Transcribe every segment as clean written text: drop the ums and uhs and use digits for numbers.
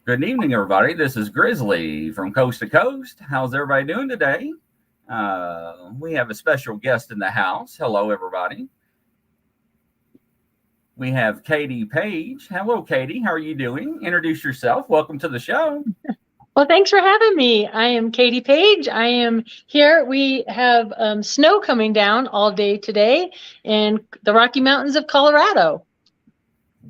Good evening, everybody. This is Grizzly from Coast to Coast. How's everybody doing today? We have a special guest in the house. Hello, everybody. We have Katie Paige. Hello, Katie. How are you doing? Introduce yourself. Welcome to the show. Well, thanks for having me. I am Katie Paige. I am here. We have snow coming down all day today in the Rocky Mountains of Colorado.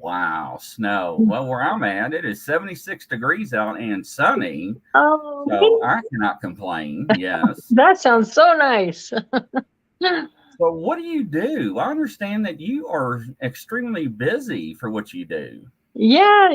Wow, snow. Well, where I'm at, it is 76 degrees out and sunny. Oh, So I cannot complain. Yes. that sounds so nice. So what do you do? I understand that you are extremely busy for what you do. Yeah.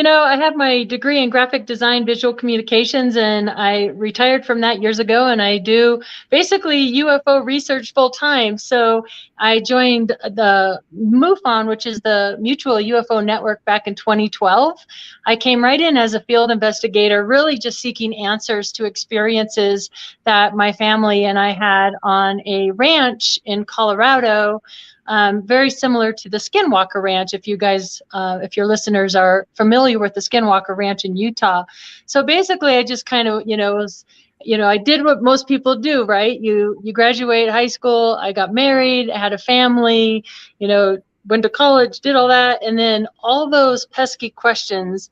I have my degree in graphic design, visual communications, and I retired from that years ago. And I do basically UFO research full time. So I joined the MUFON, which is the Mutual UFO Network, back in 2012. I came right in as a field investigator, really just seeking answers to experiences that my family and I had on a ranch in Colorado. Very similar to the Skinwalker Ranch, if your listeners are familiar with the Skinwalker Ranch in Utah. So basically, I just kind of, I did what most people do, right? You graduate high school, I got married, I had a family, went to college, did all that, and then all those pesky questions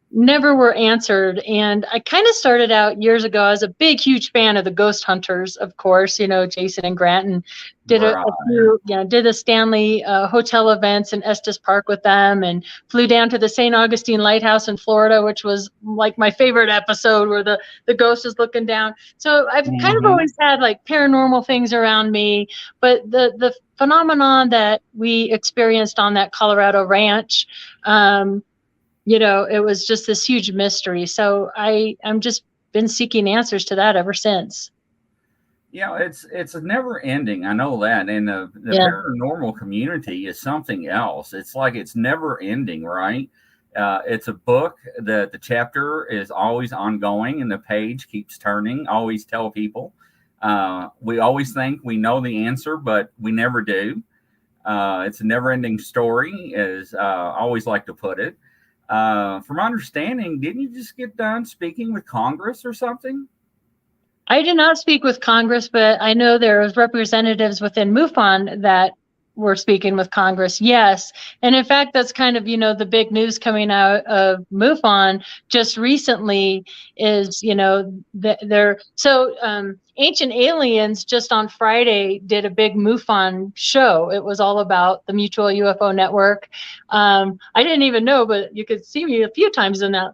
never were answered. And I kind of started out years ago. I was a big, huge fan of the Ghost Hunters, of course, Jason and Grant, and did a few, did the Stanley hotel events in Estes Park with them, and flew down to the St. Augustine Lighthouse in Florida, which was like my favorite episode where the ghost is looking down. So I've kind of always had like paranormal things around me, but the phenomenon that we experienced on that Colorado ranch, it was just this huge mystery. So I'm just been seeking answers to that ever since. Yeah, it's never ending. I know that. And the paranormal community is something else. It's like it's never ending, right? It's a book that the chapter is always ongoing and the page keeps turning. I always tell people, we always think we know the answer, but we never do. It's a never ending story, as I always like to put it. From my understanding, didn't you just get done speaking with Congress or something? I did not speak with Congress, but I know there was representatives within MUFON that were speaking with Congress. Yes. And in fact, that's kind of, the big news coming out of MUFON just recently is, Ancient Aliens just on Friday did a big MUFON show. It was all about the Mutual UFO Network. I didn't even know, but you could see me a few times in that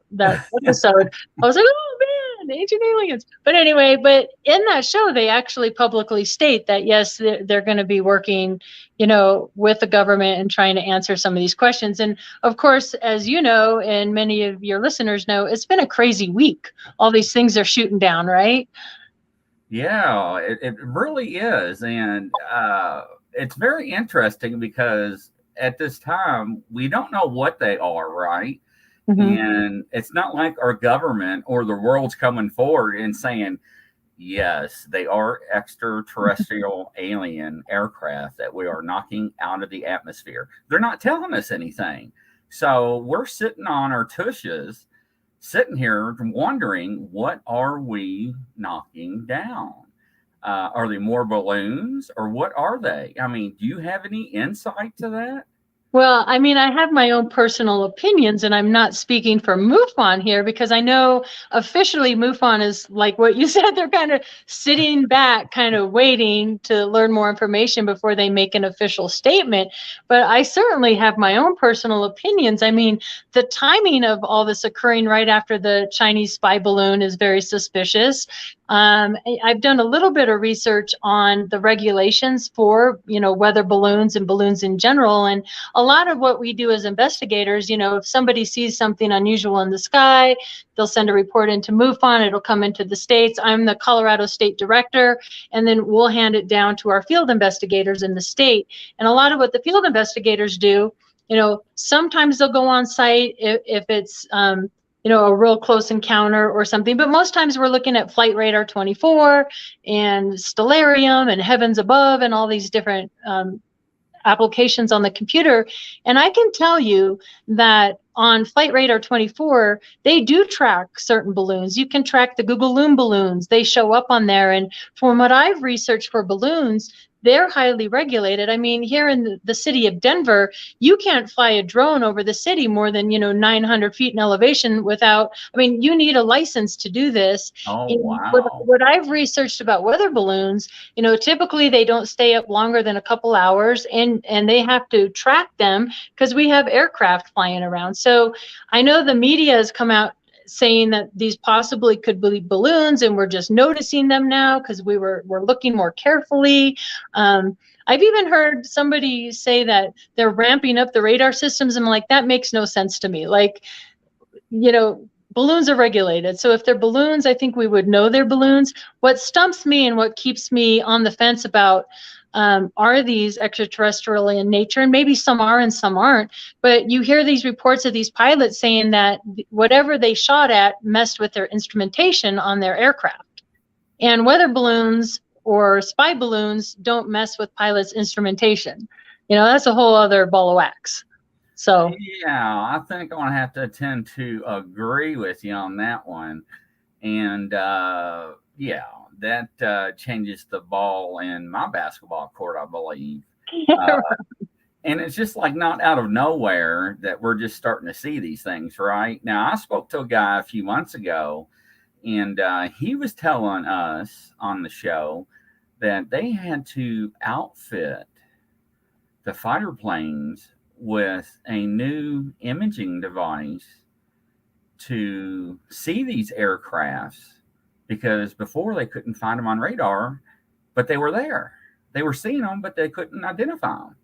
episode. I was like, oh man, Ancient Aliens. But anyway, in that show, they actually publicly state that, yes, they're going to be working, with the government and trying to answer some of these questions. And of course, as you know, and many of your listeners know, it's been a crazy week. All these things are shooting down, right? Yeah, it really is. And it's very interesting because at this time, we don't know what they are, right? Mm-hmm. And it's not like our government or the world's coming forward and saying, yes, they are extraterrestrial alien aircraft that we are knocking out of the atmosphere. They're not telling us anything. So we're sitting on our tushes, sitting here wondering, what are we knocking down? Are they more balloons or what are they? I mean, do you have any insight to that? Well, I mean, I have my own personal opinions, and I'm not speaking for MUFON here because I know officially MUFON is like what you said. They're kind of sitting back, kind of waiting to learn more information before they make an official statement. But I certainly have my own personal opinions. I mean, the timing of all this occurring right after the Chinese spy balloon is very suspicious. I've done a little bit of research on the regulations for, weather balloons and balloons in general. And a lot of what we do as investigators, if somebody sees something unusual in the sky, they'll send a report into MUFON. It'll come into the states. I'm the Colorado state director, and then we'll hand it down to our field investigators in the state. And a lot of what the field investigators do, sometimes they'll go on site if it's, a real close encounter or something. But most times we're looking at Flight Radar 24 and Stellarium and Heavens Above and all these different applications on the computer. And I can tell you that on Flight Radar 24, they do track certain balloons. You can track the Google Loom balloons. They show up on there. And from what I've researched for balloons, they're highly regulated. I mean, here in the city of Denver, you can't fly a drone over the city more than, 900 feet in elevation without, I mean, you need a license to do this. Oh, And wow. what I've researched about weather balloons, typically they don't stay up longer than a couple hours, and they have to track them because we have aircraft flying around. So I know the media has come out saying that these possibly could be balloons, and we're just noticing them now because we're looking more carefully. I've even heard somebody say that they're ramping up the radar systems, and I'm like, that makes no sense to me. Like, balloons are regulated. So if they're balloons, I think we would know they're balloons. What stumps me and what keeps me on the fence about are these extraterrestrial in nature, and maybe some are and some aren't, but you hear these reports of these pilots saying that whatever they shot at messed with their instrumentation on their aircraft. And weather balloons or spy balloons don't mess with pilots' instrumentation. That's a whole other ball of wax. So yeah, I think I'm gonna have to tend to agree with you on that one. And yeah, that changes the ball in my basketball court, I believe. And it's just like not out of nowhere that we're just starting to see these things, right? Now, I spoke to a guy a few months ago, and he was telling us on the show that they had to outfit the fighter planes with a new imaging device to see these aircrafts, because before they couldn't find them on radar, but they were there. They were seeing them, but they couldn't identify them.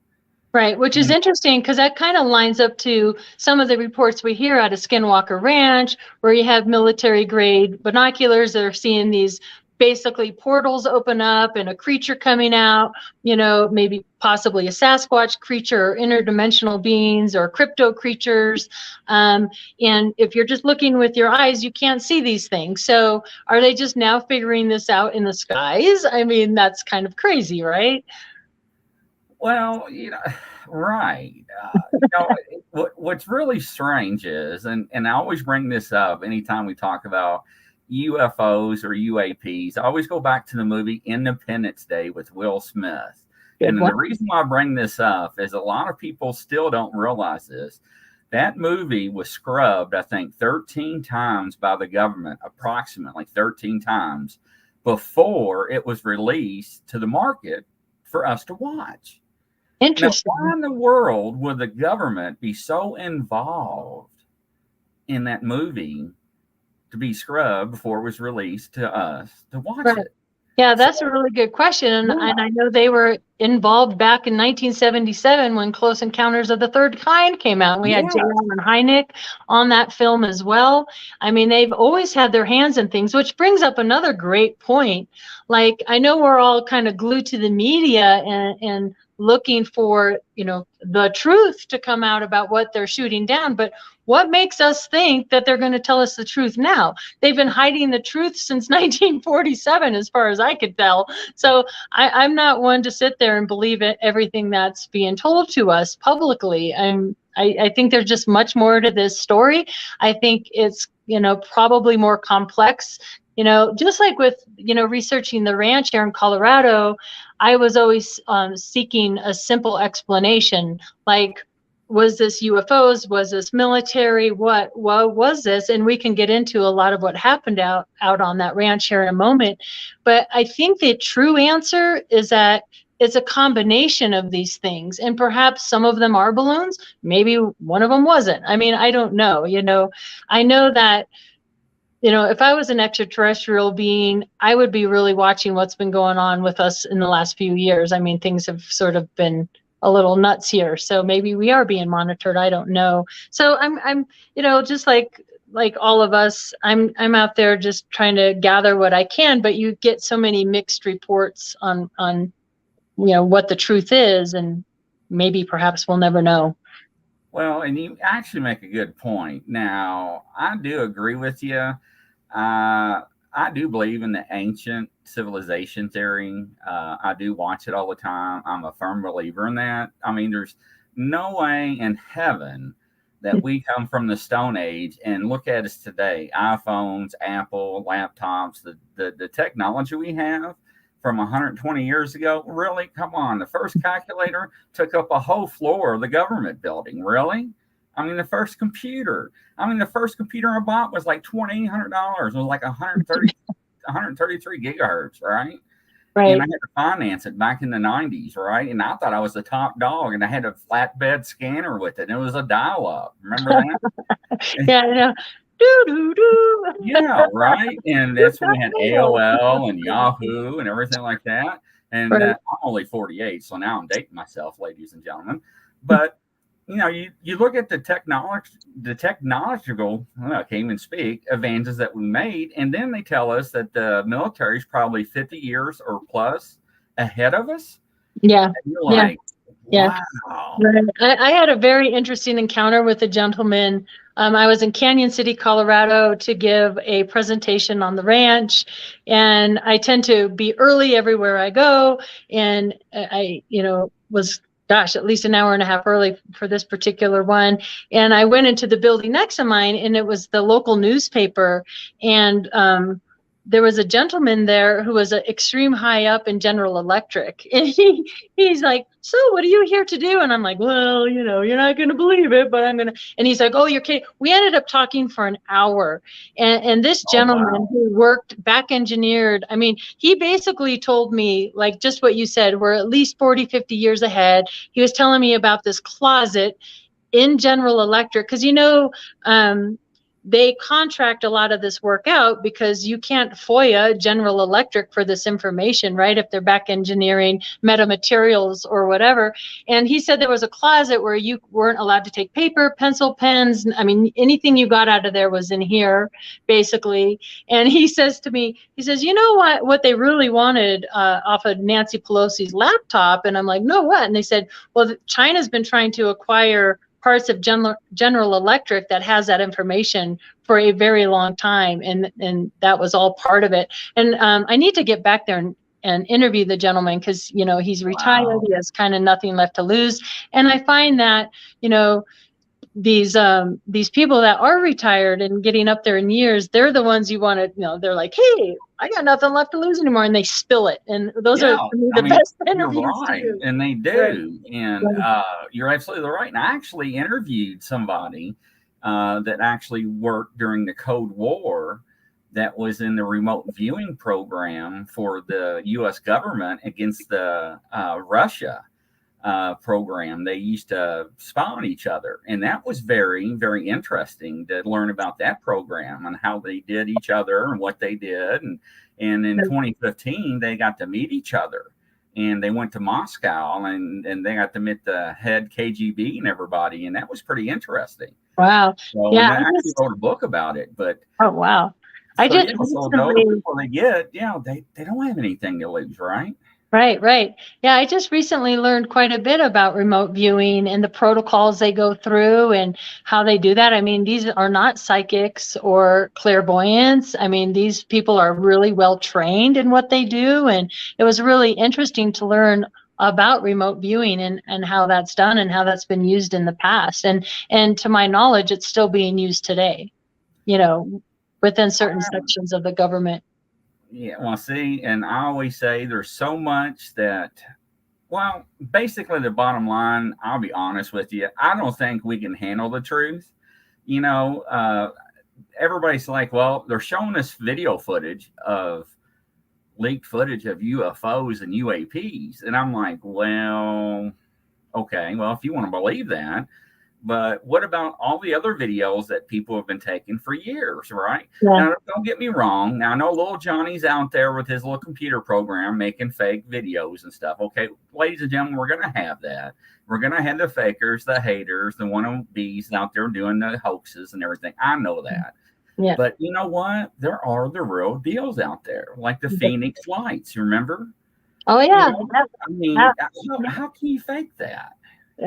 Right, which is interesting because that kind of lines up to some of the reports we hear out of Skinwalker Ranch, where you have military grade binoculars that are seeing these basically portals open up and a creature coming out, maybe possibly a Sasquatch creature or interdimensional beings or crypto creatures. And if you're just looking with your eyes, you can't see these things. So are they just now figuring this out in the skies? I mean, that's kind of crazy, right? Well, right. What's really strange is, and I always bring this up anytime we talk about UFOs or UAPs, I always go back to the movie Independence Day with Will Smith. And the reason why I bring this up is a lot of people still don't realize this. That movie was scrubbed, I think, 13 times by the government, approximately 13 times, before it was released to the market for us to watch. Interesting. Now, why in the world would the government be so involved in that movie to be scrubbed before it was released to us to watch it? Yeah, that's a really good question. And I know they were involved back in 1977 when Close Encounters of the Third Kind came out. And we had J. Allen Hynek on that film as well. I mean, they've always had their hands in things, which brings up another great point. Like, I know we're all kind of glued to the media and looking for, the truth to come out about what they're shooting down. But what makes us think that they're going to tell us the truth now? They've been hiding the truth since 1947, as far as I could tell. So I'm not one to sit there and believe everything that's being told to us publicly. I think there's just much more to this story. I think it's, probably more complex. Just like with, researching the ranch here in Colorado, I was always seeking a simple explanation. Like, was this UFOs? Was this military? What was this? And we can get into a lot of what happened out on that ranch here in a moment. But I think the true answer is that it's a combination of these things. And perhaps some of them are balloons. Maybe one of them wasn't. I mean, I don't know. I know that, if I was an extraterrestrial being, I would be really watching what's been going on with us in the last few years. I mean, things have sort of been a little nuts here. So maybe we are being monitored. I don't know. So I'm just like all of us, I'm out there just trying to gather what I can, but you get so many mixed reports on what the truth is, and maybe perhaps we'll never know. Well, and you actually make a good point. Now, I do agree with you. I do believe in the ancient civilization theory. I do watch it all the time. I'm a firm believer in that. I mean, there's no way in heaven that we come from the Stone Age and look at us today. iPhones, Apple, laptops, the technology we have from 120 years ago. Really? Come on. The first calculator took up a whole floor of the government building. Really? I mean, the first computer I bought was like $2,800. It was like 133 gigahertz, right? Right. And I had to finance it back in the 90s, right? And I thought I was the top dog, and I had a flatbed scanner with it, and it was a dial-up. Remember that? Yeah, I know. Do, do, do. Yeah, right. And that's when we had AOL and Yahoo and everything like that. And Right. I'm only 48, so now I'm dating myself, ladies and gentlemen. But you look at the technological, well, I can't even speak, advances that we made, and then they tell us that the military is probably 50 years or plus ahead of us. Yeah. And you're like, yeah. wow. I had a very interesting encounter with a gentleman. I was in Canyon City, Colorado, to give a presentation on the ranch, and I tend to be early everywhere I go, and I was, gosh, at least an hour and a half early for this particular one. And I went into the building next to mine, and it was the local newspaper. And there was a gentleman there who was an extreme high up in General Electric. And he's like, so what are you here to do? And I'm like, well, you're not going to believe it, but I'm going to. And he's like, oh, you're kidding. We ended up talking for an hour. And this gentleman who worked back engineered, I mean, he basically told me, like just what you said, we're at least 40, 50 years ahead. He was telling me about this closet in General Electric, because they contract a lot of this work out because you can't FOIA General Electric for this information, right? If they're back engineering metamaterials or whatever. And he said there was a closet where you weren't allowed to take paper, pencil, pens. I mean, anything you got out of there was in here, basically. And he says to me, he says, you know what they really wanted off of Nancy Pelosi's laptop? And I'm like, no, what? And they said, well, China's been trying to acquire parts of General Electric that has that information for a very long time, and that was all part of it. And I need to get back there and interview the gentleman, because he's retired. Wow. He has kind of nothing left to lose. And I find that these people that are retired and getting up there in years, they're the ones you want to, they're like, hey, I got nothing left to lose anymore, and they spill it. And those are the best interviews. Right. To do. And they do. Right. And you're absolutely right. And I actually interviewed somebody that actually worked during the Cold War, that was in the remote viewing program for the U.S. government against the Russia program. They used to spy on each other, and that was very, very interesting to learn about that program and how they did each other and what they did. And in 2015 they got to meet each other, and they went to Moscow, and they got to meet the head KGB and everybody, and that was pretty interesting. Wow. So I actually wrote a book about it. But oh wow, so those people they get, they don't have anything to lose, right? Right. Yeah, I just recently learned quite a bit about remote viewing and the protocols they go through and how they do that. I mean, these are not psychics or clairvoyants. I mean, these people are really well trained in what they do. And it was really interesting to learn about remote viewing and how that's done and how that's been used in the past. And to my knowledge, it's still being used today, within certain sections of the government. Yeah, well, see, and I always say there's so much that, well, basically the bottom line, I'll be honest with you, I don't think we can handle the truth. Everybody's like, well, they're showing us video footage of leaked footage of UFOs and UAPs. And I'm like, well, okay, well, if you want to believe that, but what about all the other videos that people have been taking for years, right? Yeah. Now, don't get me wrong. Now, I know little Johnny's out there with his little computer program making fake videos and stuff. Okay, ladies and gentlemen, we're going to have that. We're going to have the fakers, the haters, the wannabes out there doing the hoaxes and everything. I know that. Yeah. But you know what? There are the real deals out there, like the Phoenix Lights, remember? Oh, yeah. I mean, how can you fake that?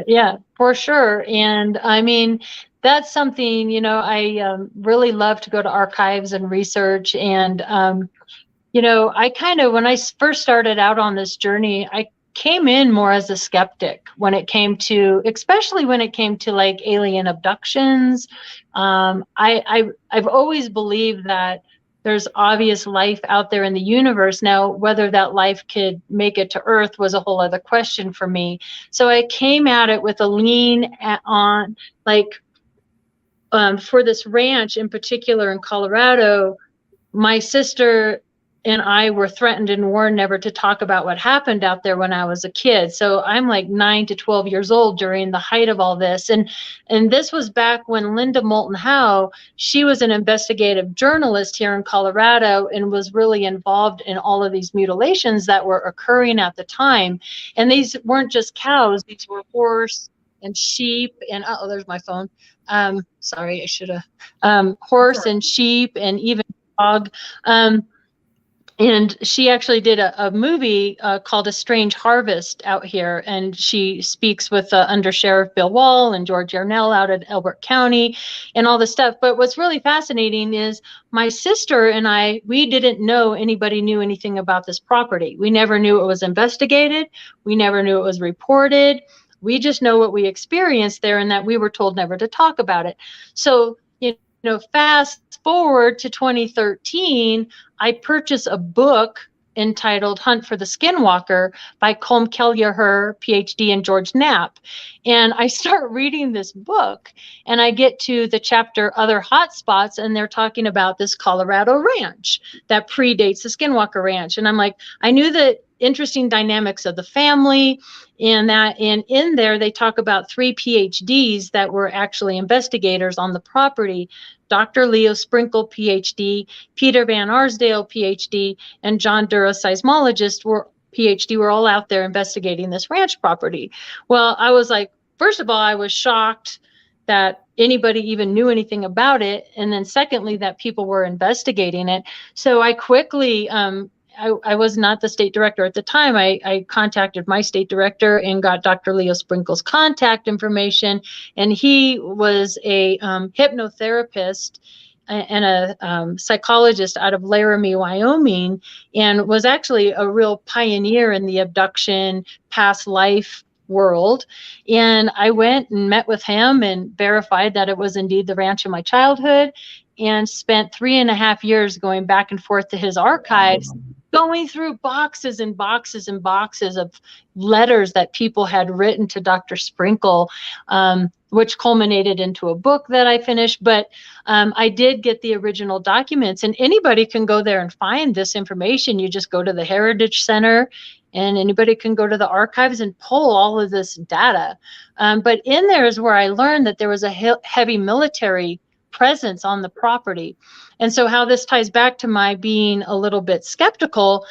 Yeah, for sure. And I mean, that's something, I really love to go to archives and research. And, I kind of, when I first started out on this journey, I came in more as a skeptic when it came to, especially when it came to like alien abductions. I've always believed that there's obvious life out there in the universe. Now, whether that life could make it to Earth was a whole other question for me. So I came at it with a lean on like, for this ranch in particular in Colorado, my sister and I were threatened and warned never to talk about what happened out there when I was a kid. So I'm like 9 to 12 years old during the height of all this. And this was back when Linda Moulton Howe, she was an investigative journalist here in Colorado and was really involved in all of these mutilations that were occurring at the time. And these weren't just cows, these were horse and sheep and there's my phone. Sorry, I should have horse and sheep and even dog. And she actually did a movie called A Strange Harvest out here. And she speaks with Under Sheriff Bill Wall and George Yarnell out at Elbert County and all this stuff. But what's really fascinating is my sister and we didn't know anybody knew anything about this property. We never knew it was investigated. We never knew it was reported. We just know what we experienced there and that we were told never to talk about it. So, fast forward to 2013, I purchased a book entitled Hunt for the Skinwalker by Colm Kelleher, PhD, and George Knapp. And I start reading this book and I get to the chapter Other Hotspots, and they're talking about this Colorado ranch that predates the Skinwalker Ranch. And I'm like, I knew the interesting dynamics of the family, and in there they talk about 3 PhDs that were actually investigators on the property. Dr. Leo Sprinkle, PhD, Peter Van Arsdale, PhD, and John Dura, seismologist, PhD, were all out there investigating this ranch property. Well, I was like, first of all, I was shocked that anybody even knew anything about it. And then secondly, that people were investigating it. So I quickly, I was not the state director at the time. I contacted my state director and got Dr. Leo Sprinkle's contact information. And he was a hypnotherapist and a psychologist out of Laramie, Wyoming, and was actually a real pioneer in the abduction past life world. And I went and met with him and verified that it was indeed the ranch of my childhood, and spent 3.5 years going back and forth to his archives, going through boxes and boxes and boxes of letters that people had written to Dr. Sprinkle, which culminated into a book that I finished. But I did get the original documents, and anybody can go there and find this information. You just go to the Heritage Center, and anybody can go to the archives and pull all of this data. But in there is where I learned that there was a heavy military presence on the property. And so how this ties back to my being a little bit skeptical,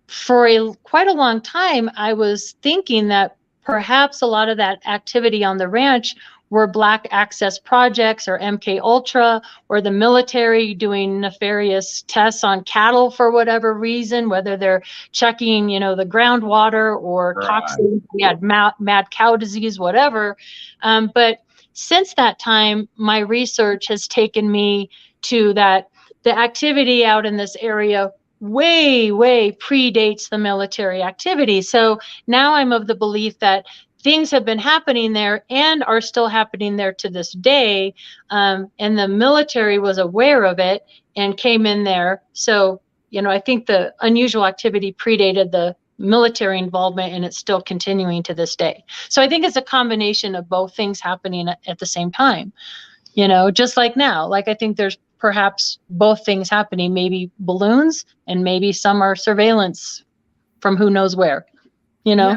for quite a long time, I was thinking that perhaps a lot of that activity on the ranch were Black Access Projects or MK Ultra, or the military doing nefarious tests on cattle for whatever reason, whether they're checking, the groundwater or toxins. We had mad cow disease, whatever. But since that time, my research has taken me to that the activity out in this area way predates the military activity. So now I'm of the belief that things have been happening there and are still happening there to this day. And the military was aware of it and came in there. So, I think the unusual activity predated the military involvement, and it's still continuing to this day. So I think it's a combination of both things happening at the same time, just like now. Like, I think there's perhaps both things happening, maybe balloons and maybe some are surveillance from who knows where, Yeah,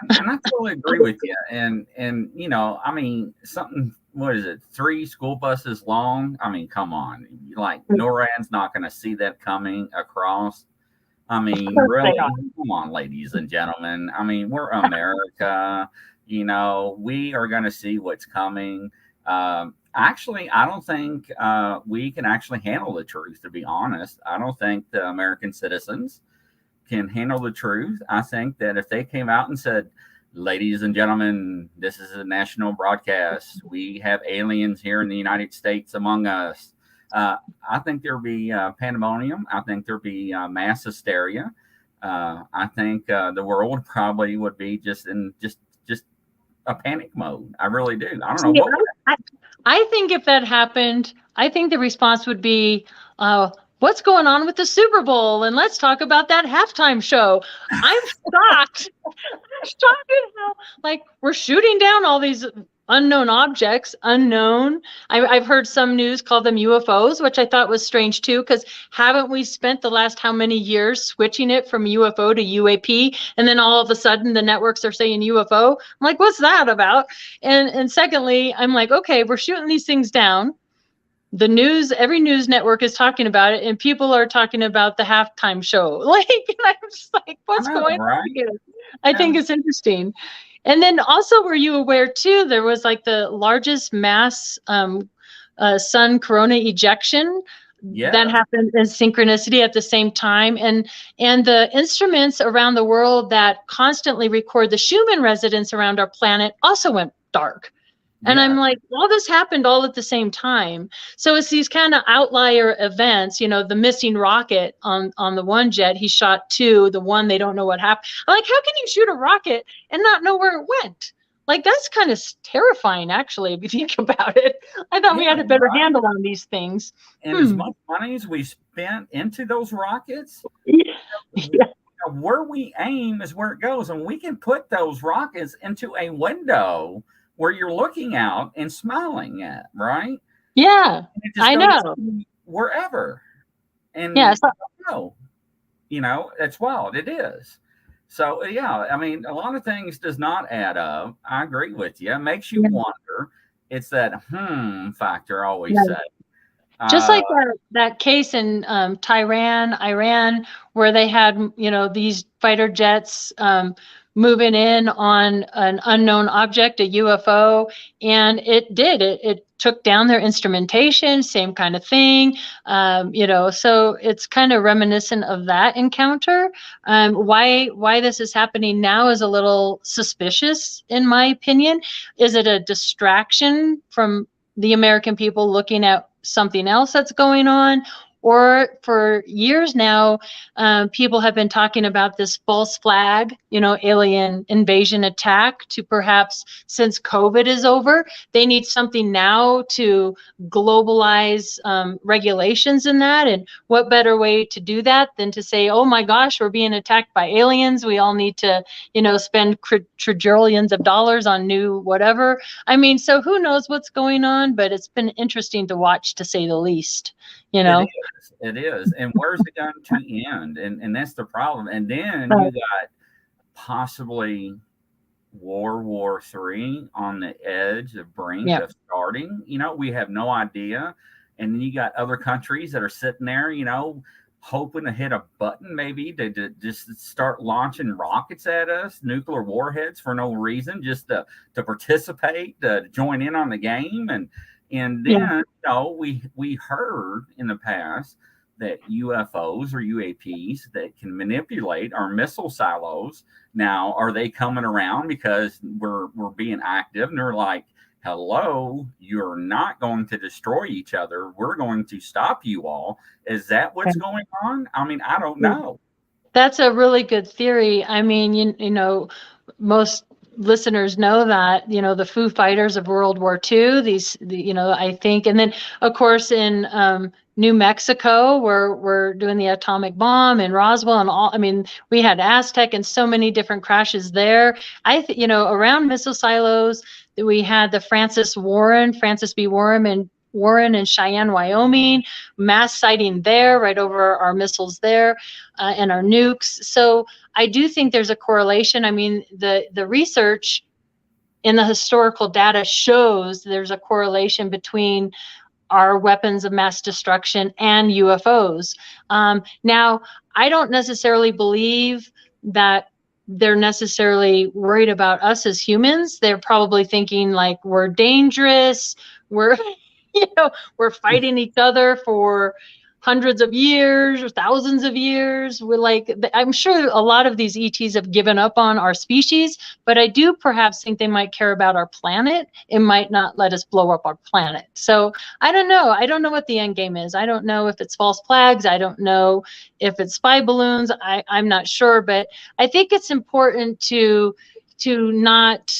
and I totally agree with you. And I mean, something, what is it, 3 school buses long? I mean, come on. Like, NORAD's not going to see that coming across. I mean, really, come on, ladies and gentlemen. I mean, we're America. We are going to see what's coming. Actually, I don't think we can actually handle the truth, to be honest. I don't think the American citizens can handle the truth. I think that if they came out and said, Ladies and gentlemen, this is a national broadcast. We have aliens here in the United States among us. I think there'll be pandemonium. I think there'll be mass hysteria. I think the world probably would be just a panic mode. I really do. I don't know what. I think if that happened, I think the response would be, what's going on with the Super Bowl? And let's talk about that halftime show. I'm shocked. I'm shocked at how, like, we're shooting down all these unknown objects, unknown. I've heard some news call them UFOs, which I thought was strange too, because haven't we spent the last how many years switching it from UFO to UAP? And then all of a sudden the networks are saying UFO. I'm like, what's that about? And secondly, I'm like, okay, we're shooting these things down. The news, every news network is talking about it, and people are talking about the halftime show. Like, and I'm just like, what's going on here? I think it's interesting. And then also, were you aware too, there was like the largest mass sun corona ejection that happened in synchronicity at the same time. And the instruments around the world that constantly record the Schumann resonance around our planet also went dark. And I'm like, all this happened all at the same time. So it's these kind of outlier events, you know, the missing rocket on the one jet, he shot two, the one, they don't know what happened. I'm like, how can you shoot a rocket and not know where it went? Like, that's kind of terrifying, actually, if you think about it. I thought we had a better handle on these things. And as much money as we spent into those rockets, where we aim is where it goes. And we can put those rockets into a window where you're looking out and smiling at, right? Yeah, I know. Wherever. And you know, that's wild. It is. So, yeah, I mean, a lot of things does not add up. I agree with you. It makes you wonder. It's that factor, I always say. Just like that case in Iran, where they had, you know, these fighter jets moving in on an unknown object, a UFO, and it took down their instrumentation, same kind of thing, you know, so it's kind of reminiscent of that encounter. Why this is happening now is a little suspicious, in my opinion. Is it a distraction from the American people looking at something else that's going on? Or for years now, people have been talking about this false flag, you know, alien invasion attack, to perhaps, since COVID is over, they need something now to globalize regulations in that. And what better way to do that than to say, oh my gosh, we're being attacked by aliens. We all need to, you know, spend trillions of dollars on new whatever. I mean, so who knows what's going on, but it's been interesting to watch, to say the least, you know. It is. And where's it going to end? And that's the problem. And then you got possibly World War III on the edge, the brink of starting. You know, we have no idea. And then you got other countries that are sitting there, you know, hoping to hit a button maybe to just start launching rockets at us, nuclear warheads for no reason, just to participate, to join in on the game. And then, you know, we heard in the past that UFOs or UAPs that can manipulate our missile silos. Now, are they coming around because we're being active? And they're like, hello, you're not going to destroy each other. We're going to stop you all. Is that what's going on? I mean, I don't know. That's a really good theory. I mean, you know, most listeners know that, you know, the Foo Fighters of World War II, you know, I think, and then of course in New Mexico, where we're doing the atomic bomb, in Roswell and all, I mean, we had Aztec and so many different crashes there. You know, around missile silos, we had the Francis B. Warren in Cheyenne, Wyoming, mass sighting there, right over our missiles there, and our nukes. So I do think there's a correlation. I mean, the research in the historical data shows there's a correlation between our weapons of mass destruction and UFOs. Now, I don't necessarily believe that they're necessarily worried about us as humans. They're probably thinking like, we're dangerous, we're, you know, we're fighting each other for hundreds of years or thousands of years. We're like, I'm sure a lot of these ETs have given up on our species, but I do perhaps think they might care about our planet. It might not let us blow up our planet. So I don't know. I don't know what the end game is. I don't know if it's false flags. I don't know if it's spy balloons. I'm not sure, but I think it's important to not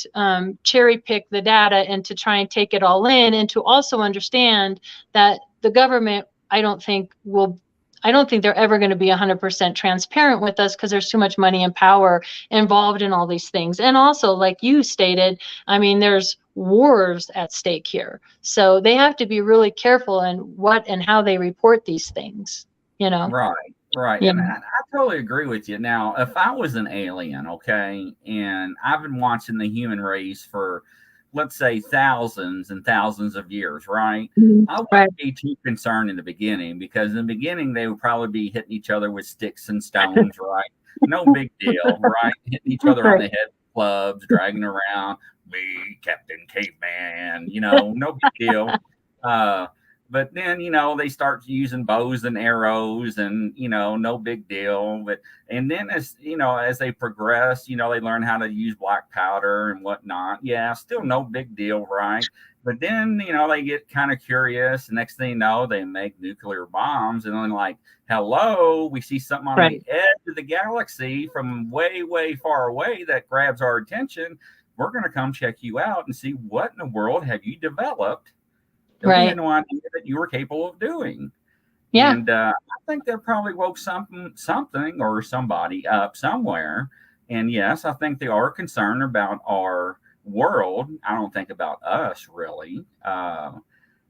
cherry pick the data and to try and take it all in, and to also understand that the government, I don't think they're ever going to be 100% transparent with us, because there's too much money and power involved in all these things. And also, like you stated, I mean, there's wars at stake here. So they have to be really careful in what and how they report these things, you know? Right. Yeah. And I totally agree with you. Now, if I was an alien, okay, and I've been watching the human race for, let's say, thousands and thousands of years, right? I wouldn't be too concerned in the beginning, because in the beginning they would probably be hitting each other with sticks and stones, right? No big deal, right? Hitting each other on the head with clubs, dragging around, me, Captain Caveman, no big deal. But then, they start using bows and arrows, and, no big deal. And then as they progress, they learn how to use black powder and whatnot. Yeah, still no big deal, right? But then, they get kind of curious. Next thing you know, they make nuclear bombs, and then like, hello, we see something on the edge of the galaxy from way, way far away that grabs our attention. We're going to come check you out and see what in the world have you developed that we had no idea that you were capable of doing. Yeah. And I think that probably woke something or somebody up somewhere. And yes, I think they are concerned about our world. I don't think about us really,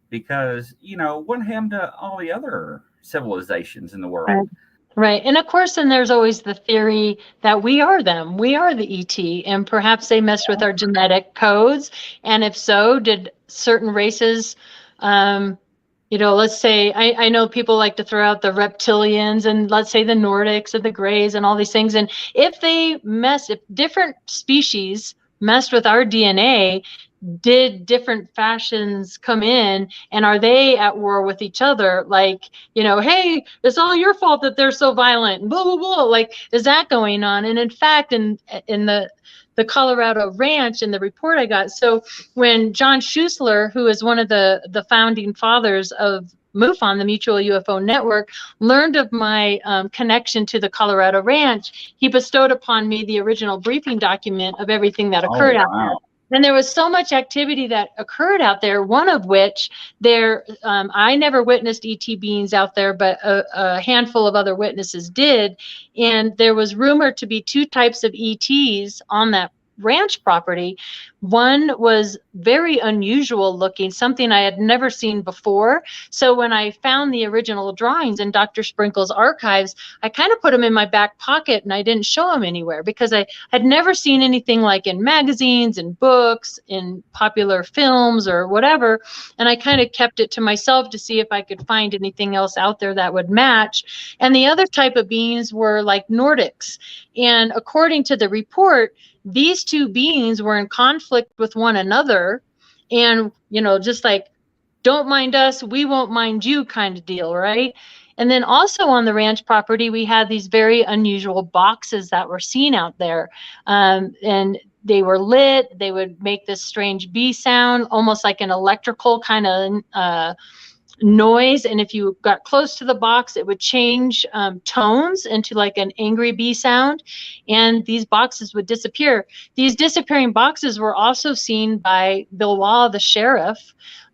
because, what happened to all the other civilizations in the world? Right. And of course, then there's always the theory that we are them. We are the ET, and perhaps they messed with our genetic codes. And if so, did certain races, let's say, I know people like to throw out the reptilians, and let's say the Nordics and the Greys and all these things. And if different species messed with our DNA, did different fashions come in, and are they at war with each other? Like, hey, it's all your fault that they're so violent, and blah, blah, blah. Like, is that going on? And in fact, in the Colorado ranch, in the report I got, so when John Schuessler, who is one of the founding fathers of MUFON, the Mutual UFO Network, learned of my connection to the Colorado ranch, he bestowed upon me the original briefing document of everything that occurred out there. And there was so much activity that occurred out there, one of which I never witnessed ET beings out there, but a handful of other witnesses did. And there was rumored to be two types of ETs on that ranch property. One was very unusual looking, something I had never seen before. So when I found the original drawings in Dr. Sprinkle's archives, I kind of put them in my back pocket, and I didn't show them anywhere, because I had never seen anything like in magazines and books, in popular films or whatever. And I kind of kept it to myself to see if I could find anything else out there that would match. And the other type of beings were like Nordics. And according to the report, these two beings were in conflict with one another, and, just like, don't mind us, we won't mind you kind of deal, right? And then also on the ranch property, we had these very unusual boxes that were seen out there. And they were lit. They would make this strange bee sound, almost like an electrical kind of noise. And if you got close to the box, it would change tones into like an angry bee sound, and these boxes would disappear. These disappearing boxes were also seen by Bill Law, the sheriff,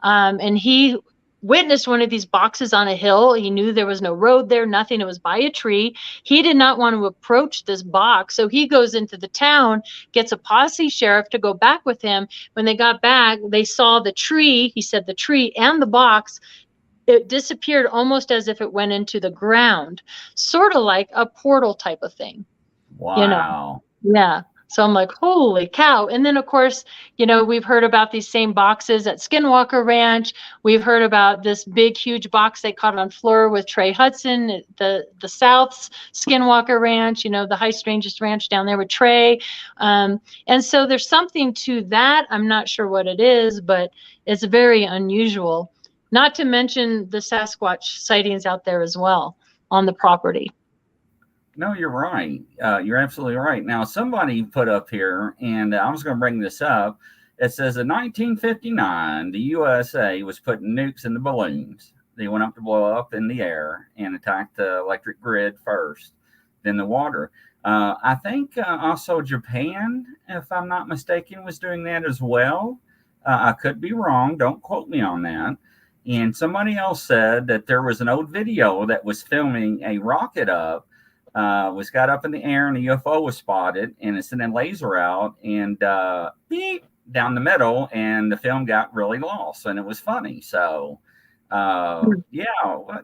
and he witnessed one of these boxes on a hill. He knew there was no road there, nothing. It was by a tree. He did not want to approach this box, so he goes into the town, gets a posse sheriff to go back with him. When they got back, they saw the tree. He said the tree and the box, it disappeared almost as if it went into the ground, sort of like a portal type of thing. Wow. Yeah. So I'm like, holy cow. And then, of course, we've heard about these same boxes at Skinwalker Ranch. We've heard about this big, huge box they caught on Fleur with Trey Hudson at the South's Skinwalker Ranch, the high strangest ranch down there with Trey. And so there's something to that. I'm not sure what it is, but it's very unusual. Not to mention the Sasquatch sightings out there as well on the property. No, you're right. You're absolutely right. Now, somebody put up here, and I was going to bring this up. It says in 1959, the USA was putting nukes in the balloons. They went up to blow up in the air and attacked the electric grid first, then the water. I think also Japan, if I'm not mistaken, was doing that as well. I could be wrong. Don't quote me on that. And somebody else said that there was an old video that was filming a rocket up, was got up in the air and a UFO was spotted, and it's sending laser out and beep down the middle, and the film got really lost, and it was funny. So, yeah.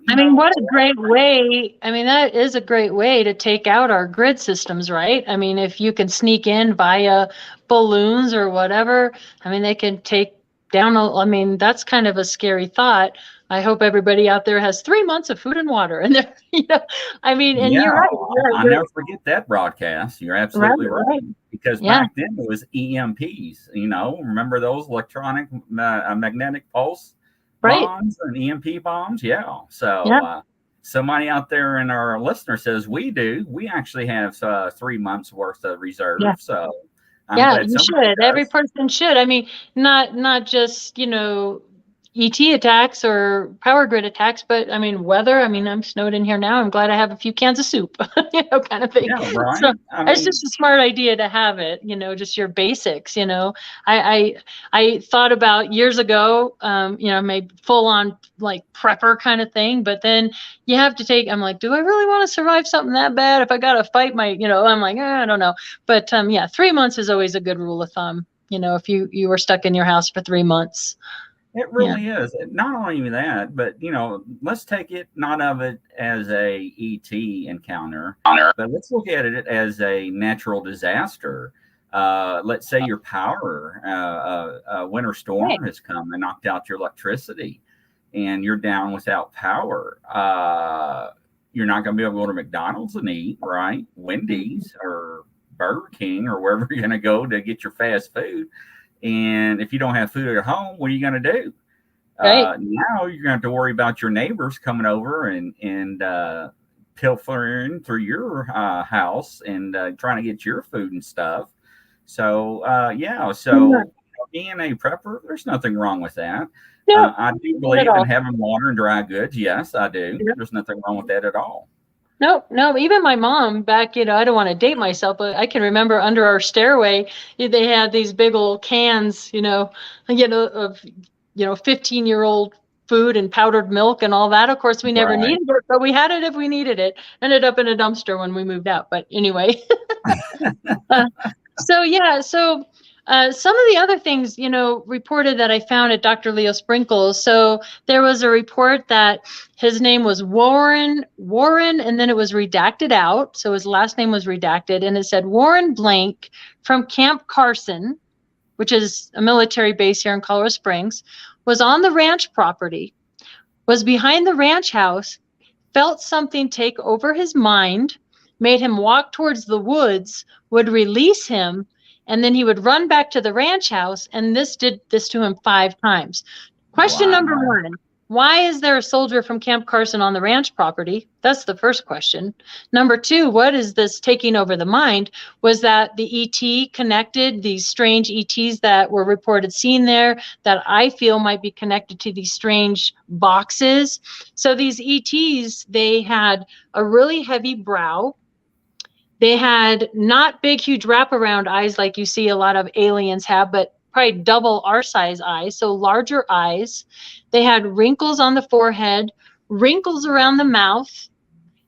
I mean, what a great way. I mean, that is a great way to take out our grid systems, right? I mean, if you can sneak in via balloons or whatever, I mean, they can take down, I mean, that's kind of a scary thought. I hope everybody out there has 3 months of food and water. And, you know, I mean, and yeah, you're right. I'll never forget that broadcast. You're absolutely right. Because back then it was EMPs, you know, remember those electronic magnetic pulse bombs and EMP bombs? Yeah. So somebody out there in our listener says we actually have 3 months worth of reserve. Yeah. So you should. Every person should. I mean, not just, you know, ET attacks or power grid attacks, but I mean, weather. I mean, I'm snowed in here now. I'm glad I have a few cans of soup, you know, kind of thing. Yeah, right. So it's just a smart idea to have it, you know, just your basics, you know. I thought about years ago, you know, maybe full on like prepper kind of thing, but then you have to I'm like, do I really want to survive something that bad? If I got to fight you know, I'm like, I don't know. But yeah, 3 months is always a good rule of thumb, you know, if you were stuck in your house for 3 months. It really is. Not only that, but, you know, let's take it not of it as a ET encounter, but let's look at it as a natural disaster. Let's say your power, a winter storm has come and knocked out your electricity, and you're down without power. You're not going to be able to go to McDonald's and eat, right? Wendy's or Burger King or wherever you're going to go to get your fast food. And if you don't have food at home, what are you going to do? Now you're going to have to worry about your neighbors coming over and pilfering through your house and trying to get your food and stuff. So, being a prepper, there's nothing wrong with that. No, I do believe in having water and dry goods. Yes, I do. Yeah. There's nothing wrong with that at all. No, even my mom back, you know, I don't want to date myself, but I can remember under our stairway, they had these big old cans, you know, of, 15-year-old food and powdered milk and all that. Of course, we never needed it, but we had it if we needed it. Ended up in a dumpster when we moved out. But anyway, some of the other things, you know, reported that I found at Dr. Leo Sprinkles. So there was a report that his name was Warren, and then it was redacted out. So his last name was redacted, and it said Warren Blank from Camp Carson, which is a military base here in Colorado Springs, was on the ranch property, was behind the ranch house, felt something take over his mind, made him walk towards the woods, would release him, and then he would run back to the ranch house, and this did this to him 5 times. Question number 1, why is there a soldier from Camp Carson on the ranch property? That's the first question. Number 2, what is this taking over the mind? Was that the ET connected, these strange ETs that were reported seen there that I feel might be connected to these strange boxes? So these ETs, they had a really heavy brow. They had not big, huge wraparound eyes like you see a lot of aliens have, but probably double our size eyes, so larger eyes. They had wrinkles on the forehead, wrinkles around the mouth.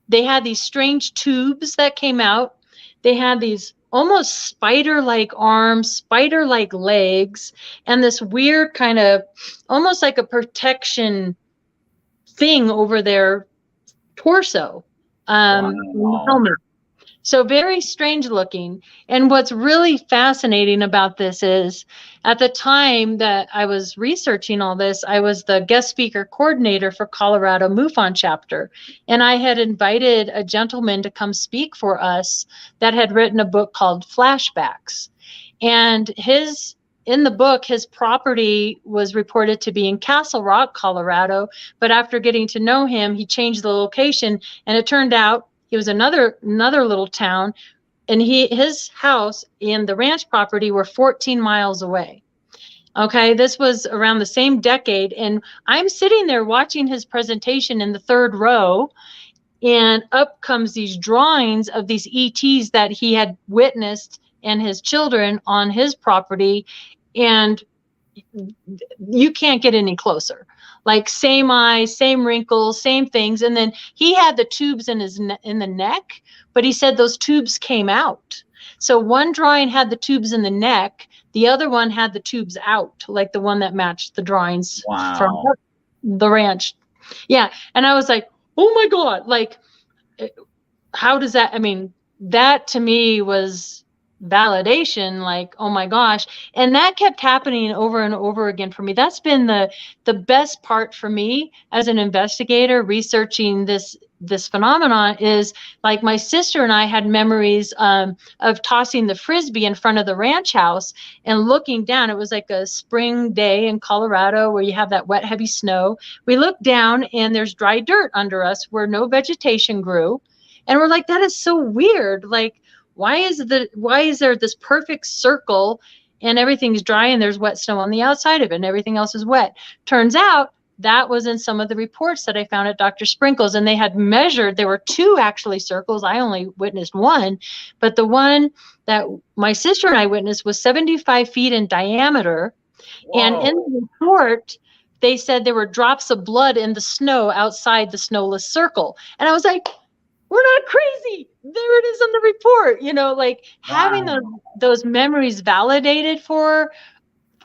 They had these strange tubes that came out. They had these almost spider-like arms, spider-like legs, and this weird kind of almost like a protection thing over their torso. Helmet. So very strange looking. And what's really fascinating about this is at the time that I was researching all this, I was the guest speaker coordinator for Colorado MUFON chapter. And I had invited a gentleman to come speak for us that had written a book called Flashbacks. And his in the book, his property was reported to be in Castle Rock, Colorado. But after getting to know him, he changed the location, and it turned out it was another little town, and his house and the ranch property were 14 miles away. Okay, this was around the same decade, and I'm sitting there watching his presentation in the third row, and up comes these drawings of these ETs that he had witnessed and his children on his property, and you can't get any closer. Like same eyes, same wrinkles, same things. And then he had the tubes in the neck, but he said those tubes came out. So one drawing had the tubes in the neck, the other one had the tubes out, like the one that matched the drawings from the ranch. Yeah. And I was like, oh my God, like, how does that, I mean, that to me was validation, like, oh my gosh. And that kept happening over and over again for me. That's been the best part for me as an investigator researching this phenomenon, is like my sister and I had memories of tossing the Frisbee in front of the ranch house and looking down. It was like a spring day in Colorado where you have that wet, heavy snow. We looked down and there's dry dirt under us where no vegetation grew. And we're like, that is so weird. Like, why is there this perfect circle and everything's dry and there's wet snow on the outside of it and everything else is wet? Turns out that was in some of the reports that I found at Dr. Sprinkle's, and they had measured, there were 2 actually circles. I only witnessed one, but the one that my sister and I witnessed was 75 feet in diameter. Whoa. And in the report, they said there were drops of blood in the snow outside the snowless circle. And I was like, we're not crazy. There it is on the report. You know, like having those memories validated for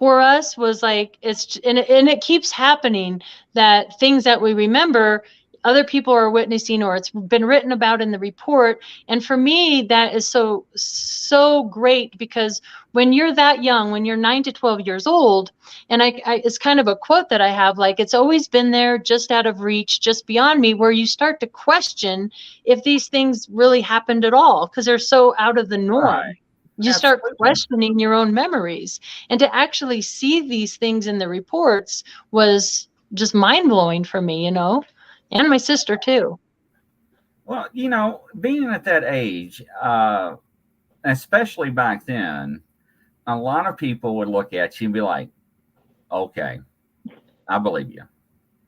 us was like, and it keeps happening, that things that we remember, other people are witnessing, or it's been written about in the report. And for me, that is so great, because when you're that young, when you're 9 to 12 years old, and it's kind of a quote that I have, like, it's always been there, just out of reach, just beyond me, where you start to question if these things really happened at all, because they're so out of the norm. Right. You start questioning your own memories, and to actually see these things in the reports was just mind-blowing for me, you know, and my sister too. Well, you know, being at that age, especially back then, a lot of people would look at you and be like, okay, I believe you.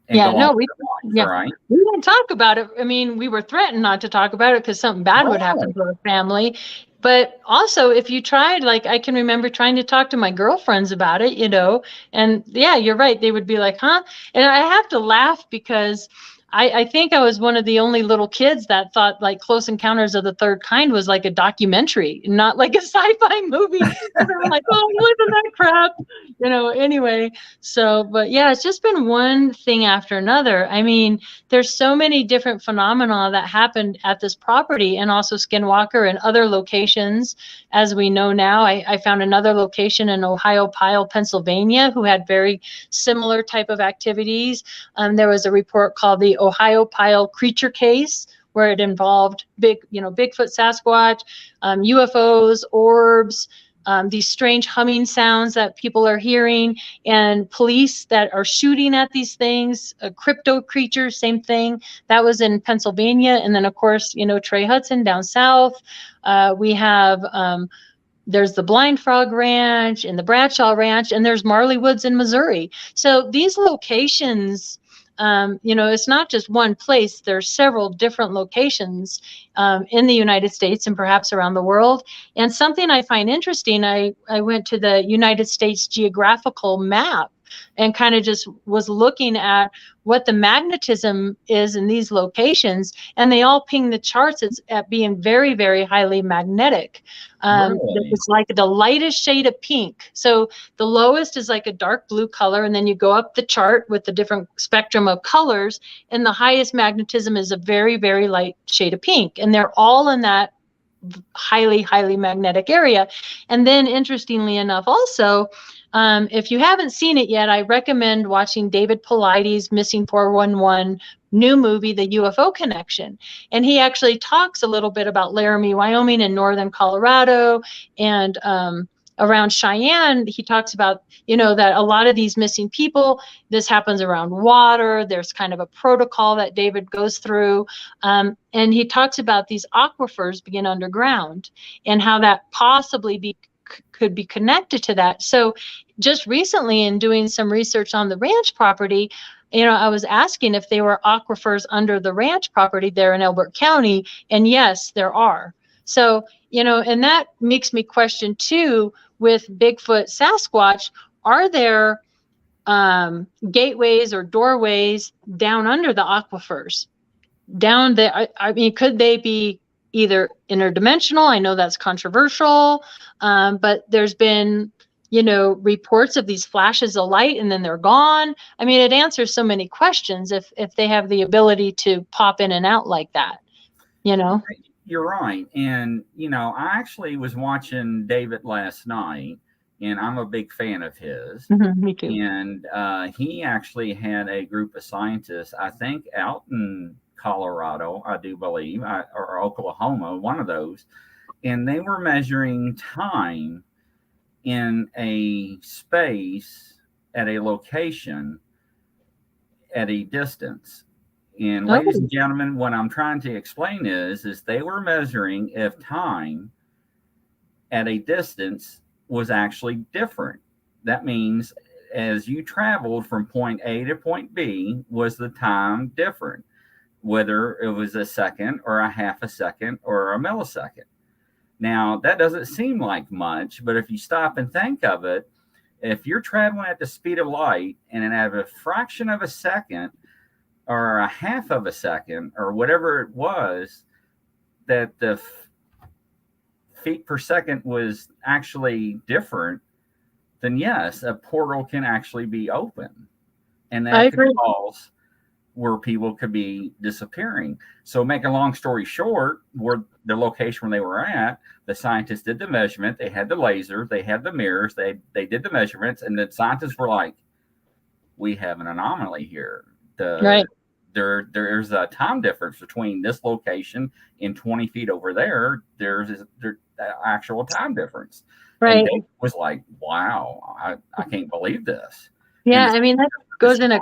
And we didn't talk about it. I mean, we were threatened not to talk about it because something bad would happen to our family. But also, if you tried, like, I can remember trying to talk to my girlfriends about it, you know, and yeah, you're right. They would be like, huh? And I have to laugh because I think I was one of the only little kids that thought like Close Encounters of the Third Kind was like a documentary, not like a sci-fi movie. And I'm like, oh, wasn't that crap? You know, anyway. So, but yeah, it's just been one thing after another. I mean, there's so many different phenomena that happened at this property, and also Skinwalker and other locations. As we know now, I found another location in Ohiopyle, Pennsylvania, who had very similar type of activities. There was a report called the Ohiopyle creature case, where it involved Bigfoot, Sasquatch, UFOs, orbs, these strange humming sounds that people are hearing, and police that are shooting at these things, crypto creatures, same thing. That was in Pennsylvania. And then, of course, you know, Trey Hudson down south. We have, there's the Blind Frog Ranch and the Bradshaw Ranch, and there's Marley Woods in Missouri. So these locations, you know, it's not just one place. There's several different locations in the United States and perhaps around the world. And something I find interesting, I went to the United States geographical map and kind of just was looking at what the magnetism is in these locations, and they all ping the charts at being very, very highly magnetic. Really? It's like the lightest shade of pink. So the lowest is like a dark blue color, and then you go up the chart with the different spectrum of colors, and the highest magnetism is a very, very light shade of pink, and they're all in that highly, highly magnetic area. And then, interestingly enough, also, if you haven't seen it yet, I recommend watching David Paulides' Missing 411 new movie, The UFO Connection. And he actually talks a little bit about Laramie, Wyoming, and northern Colorado, and around Cheyenne, he talks about, that a lot of these missing people, this happens around water. There's kind of a protocol that David goes through. And he talks about these aquifers being underground and how that possibly could be connected to that. So just recently, in doing some research on the ranch property, I was asking if there were aquifers under the ranch property there in Elbert County, and yes, there are. So, and that makes me question too, with Bigfoot, Sasquatch, are there gateways or doorways down under the aquifers? Down there, I mean, could they be either interdimensional? I know that's controversial, but there's been, reports of these flashes of light and then they're gone. I mean, it answers so many questions if they have the ability to pop in and out like that, You're right. And, I actually was watching David last night, and I'm a big fan of his. Mm-hmm, me too. And he actually had a group of scientists, I think, out in Colorado, I do believe, or Oklahoma, one of those. And they were measuring time in a space at a location at a distance. And ladies and gentlemen, what I'm trying to explain is they were measuring if time at a distance was actually different. That means as you traveled from point A to point B, was the time different, whether it was a second or a half a second or a millisecond. Now, that doesn't seem like much, but if you stop and think of it, if you're traveling at the speed of light and at a fraction of a second or a half of a second or whatever it was, that the feet per second was actually different, then yes, a portal can actually be open. And that could cause where people could be disappearing. So make a long story short, where the location where they were at, the scientists did the measurement, they had the laser, they had the mirrors, they did the measurements, and the scientists were like, we have an anomaly here. There's a time difference between this location and 20 feet over there. There's actual time difference. Right. And Dave was like, wow, I can't believe this. Yeah, I mean, that goes into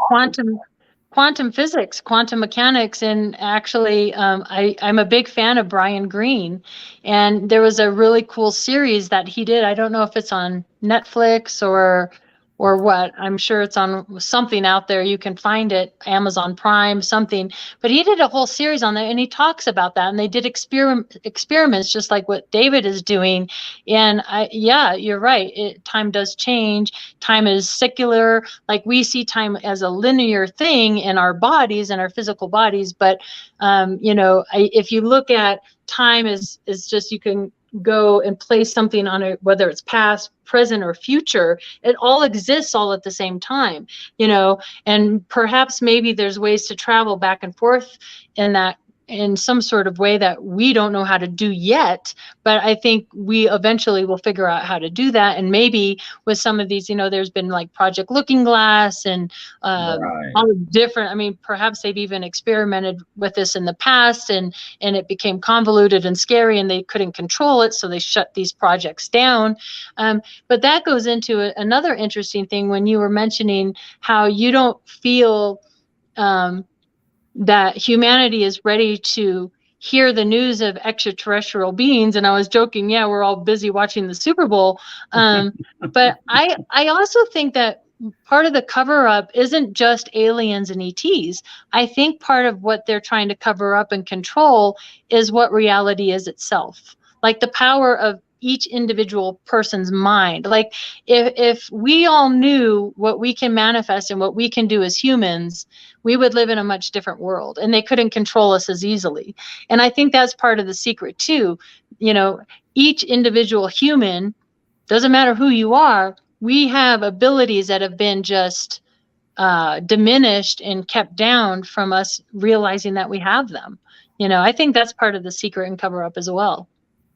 quantum physics, quantum mechanics, and actually I'm a big fan of Brian Greene, and there was a really cool series that he did. I don't know if it's on Netflix or what. I'm sure it's on something out there. You can find it, Amazon Prime, something. But he did a whole series on that, and he talks about that. And they did experiments just like what David is doing. And you're right. Time does change. Time is secular. Like we see time as a linear thing in our bodies and our physical bodies. But if you look at time as just, you can go and place something on it, whether it's past, present, or future, it all exists all at the same time, and perhaps maybe there's ways to travel back and forth in some sort of way that we don't know how to do yet, but I think we eventually will figure out how to do that. And maybe with some of these, there's been like Project Looking Glass and all the different, I mean, perhaps they've even experimented with this in the past and it became convoluted and scary and they couldn't control it. So they shut these projects down. But that goes into another interesting thing when you were mentioning how you don't feel that humanity is ready to hear the news of extraterrestrial beings. And I was joking, yeah, we're all busy watching the Super Bowl. But I also think that part of the cover up isn't just aliens and ETs. I think part of what they're trying to cover up and control is what reality is itself. Like the power of each individual person's mind. Like if we all knew what we can manifest and what we can do as humans, we would live in a much different world and they couldn't control us as easily. And I think that's part of the secret too. Each individual human, doesn't matter who you are, we have abilities that have been just diminished and kept down from us realizing that we have them. I think that's part of the secret and cover up as well.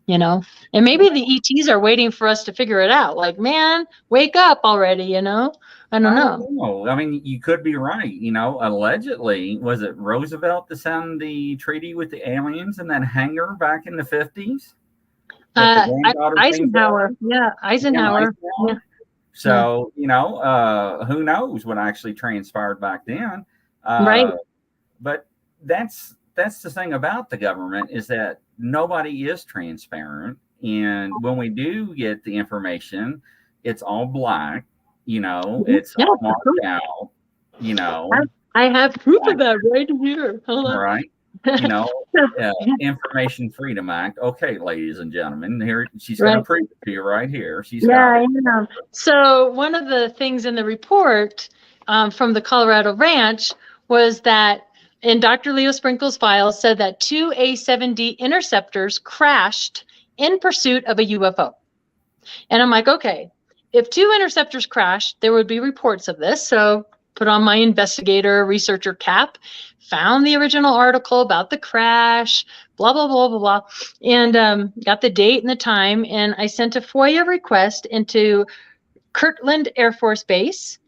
And maybe the ETs are waiting for us to figure it out. Like, man, wake up already, I don't know. I mean, you could be right. Allegedly, was it Roosevelt that signed the treaty with the aliens in that hangar back in the 50s? that the granddaughter came Eisenhower. Yeah, Eisenhower. Yeah. So, who knows what actually transpired back then. Right. But that's the thing about the government, is that nobody is transparent. And when we do get the information, it's all black, it's all marked out, I have proof of that right here. Hold on. right. Information Freedom Act. Okay, ladies and gentlemen, here she's going to prove it to you right here. She's got it. So one of the things in the report from the Colorado Ranch was that in Dr. Leo Sprinkle's file said that 2 A7D interceptors crashed in pursuit of a UFO. And I'm like, okay, if 2 interceptors crashed, there would be reports of this. So put on my investigator researcher cap, found the original article about the crash, blah, blah, blah, blah, blah, and got the date and the time. And I sent a FOIA request into Kirtland Air Force Base.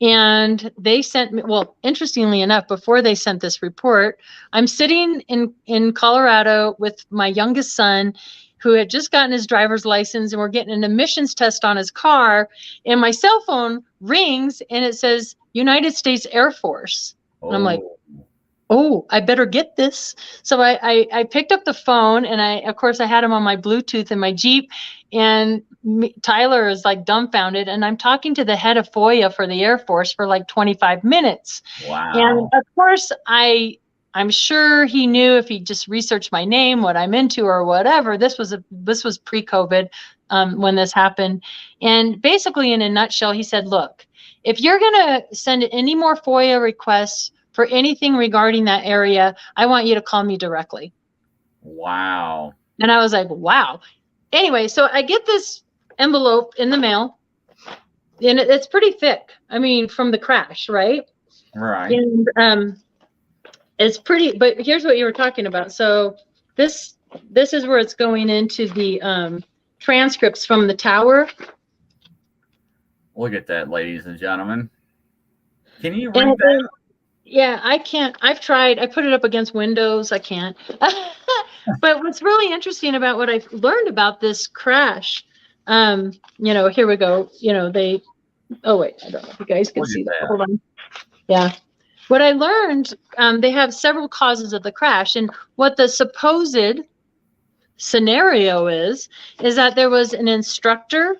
And they sent me, well, interestingly enough, before they sent this report, I'm sitting in Colorado with my youngest son, who had just gotten his driver's license, and we're getting an emissions test on his car. And my cell phone rings and it says United States Air Force. And I'm like, oh, I better get this. So I picked up the phone, and of course I had him on my Bluetooth in my Jeep, and Tyler is like dumbfounded, and I'm talking to the head of FOIA for the Air Force for like 25 minutes. Wow. And of course I'm sure he knew if he just researched my name, what I'm into or whatever. This was pre-COVID when this happened. And basically in a nutshell, he said, look, if you're going to send any more FOIA requests for anything regarding that area, I want you to call me directly. Wow. And I was like, wow. Anyway, so I get this envelope in the mail, and it's pretty thick. I mean, from the crash, right? Right. And it's pretty, but here's what you were talking about. So this is where it's going into the transcripts from the tower. Look at that, ladies and gentlemen. Can you read that? Yeah, I can't. I've tried. I put it up against Windows. I can't. But what's really interesting about what I've learned about this crash, here we go. Oh wait, I don't know if you guys can see that. Hold on. Yeah. What I learned, they have several causes of the crash, and what the supposed scenario is that there was an instructor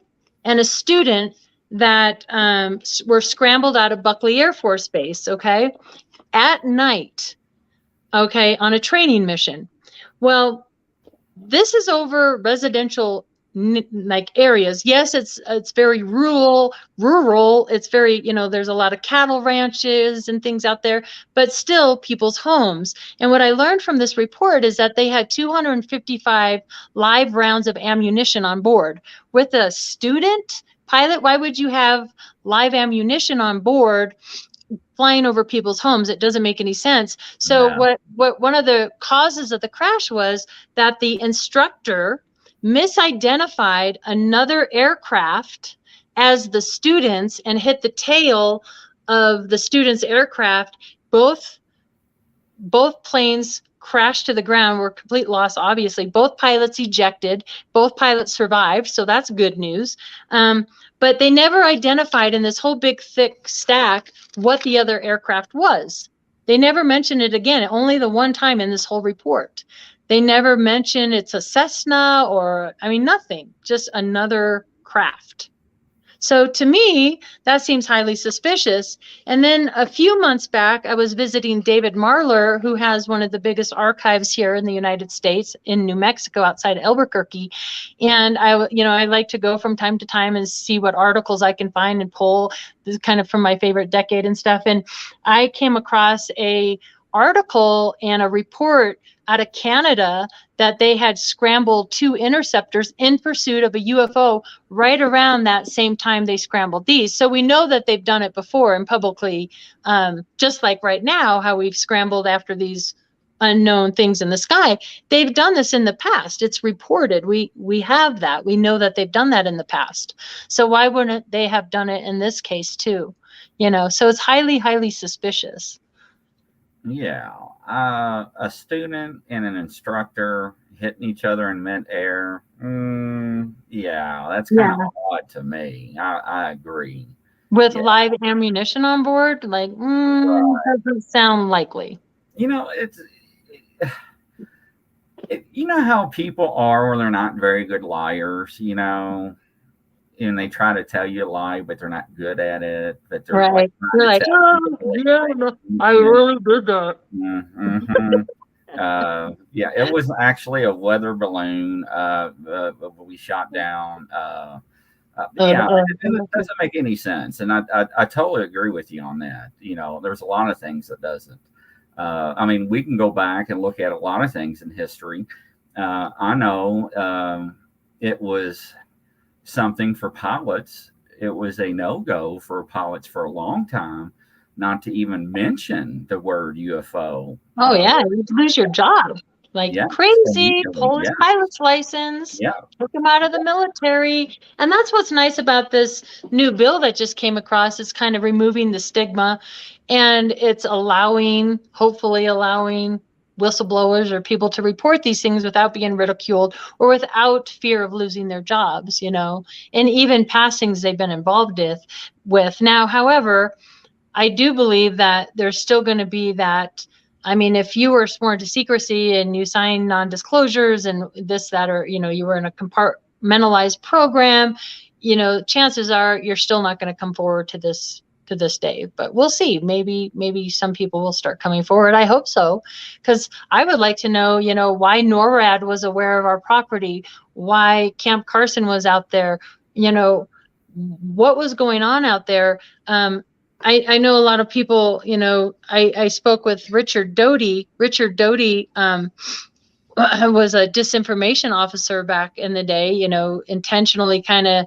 and a student that were scrambled out of Buckley Air Force Base, okay, at night, okay, on a training mission. Well, this is over residential like areas. Yes, it's very rural. It's very, there's a lot of cattle ranches and things out there, but still people's homes. And what I learned from this report is that they had 255 live rounds of ammunition on board. With a student pilot, why would you have live ammunition on board flying over people's homes? It doesn't make any sense. So what one of the causes of the crash was that the instructor misidentified another aircraft as the students and hit the tail of the students' aircraft. Both planes crashed to the ground, were complete loss, obviously. Both pilots ejected, both pilots survived, so that's good news. But they never identified in this whole big thick stack what the other aircraft was. They never mentioned it again, only the one time in this whole report. They never mention it's a Cessna or, nothing, just another craft. So to me, that seems highly suspicious. And then a few months back, I was visiting David Marler, who has one of the biggest archives here in the United States in New Mexico outside Albuquerque. And I like to go from time to time and see what articles I can find and pull. This is kind of from my favorite decade and stuff. And I came across a article and a report out of Canada that they had scrambled 2 interceptors in pursuit of a UFO right around that same time they scrambled these. So we know that they've done it before and publicly, just like right now, how we've scrambled after these unknown things in the sky. They've done this in the past. It's reported. We have that. We know that they've done that in the past. So why wouldn't they have done it in this case too? So it's highly, highly suspicious. Yeah. A student and an instructor hitting each other in midair. Yeah, that's kind of odd to me. I agree. With Yeah. live ammunition on board, like, doesn't sound likely. You know, you know how people are when they're not very good liars, you know, and they try to tell you a lie, but they're not good at it. But they're like Right. You're trying to like, tell oh, you, yeah, no, I you know, really did that. mm-hmm. Yeah, it was actually a weather balloon we shot down. Yeah, it doesn't make any sense, and I totally agree with you on that. You know, there's a lot of things that doesn't. I mean, we can go back and look at a lot of things in history. I know it was something for pilots. It was a no-go for pilots for a long time, not to even mention the word UFO. Oh yeah, you'd lose your job like Yes, crazy. immediately. Pull his Yes, pilot's license, yeah, took him out of the military. And that's what's nice about this new bill that just came across. It's kind of removing the stigma, and it's allowing, hopefully allowing whistleblowers or people to report these things without being ridiculed or without fear of losing their jobs, you know, and even passings they've been involved with. Now, however, I do believe that there's still going to be that. I mean, if you were sworn to secrecy and you signed non-disclosures and this, that, or, you know, you were in a compartmentalized program, you know, chances are you're still not going to come forward to this day. But we'll see. Maybe some people will start coming forward. I hope so, because I would like to know, you know, why NORAD was aware of our property, why Camp Carson was out there, you know, what was going on out there. I know a lot of people, you know, I spoke with Richard Doty. Richard Doty was a disinformation officer back in the day, you know, intentionally kind of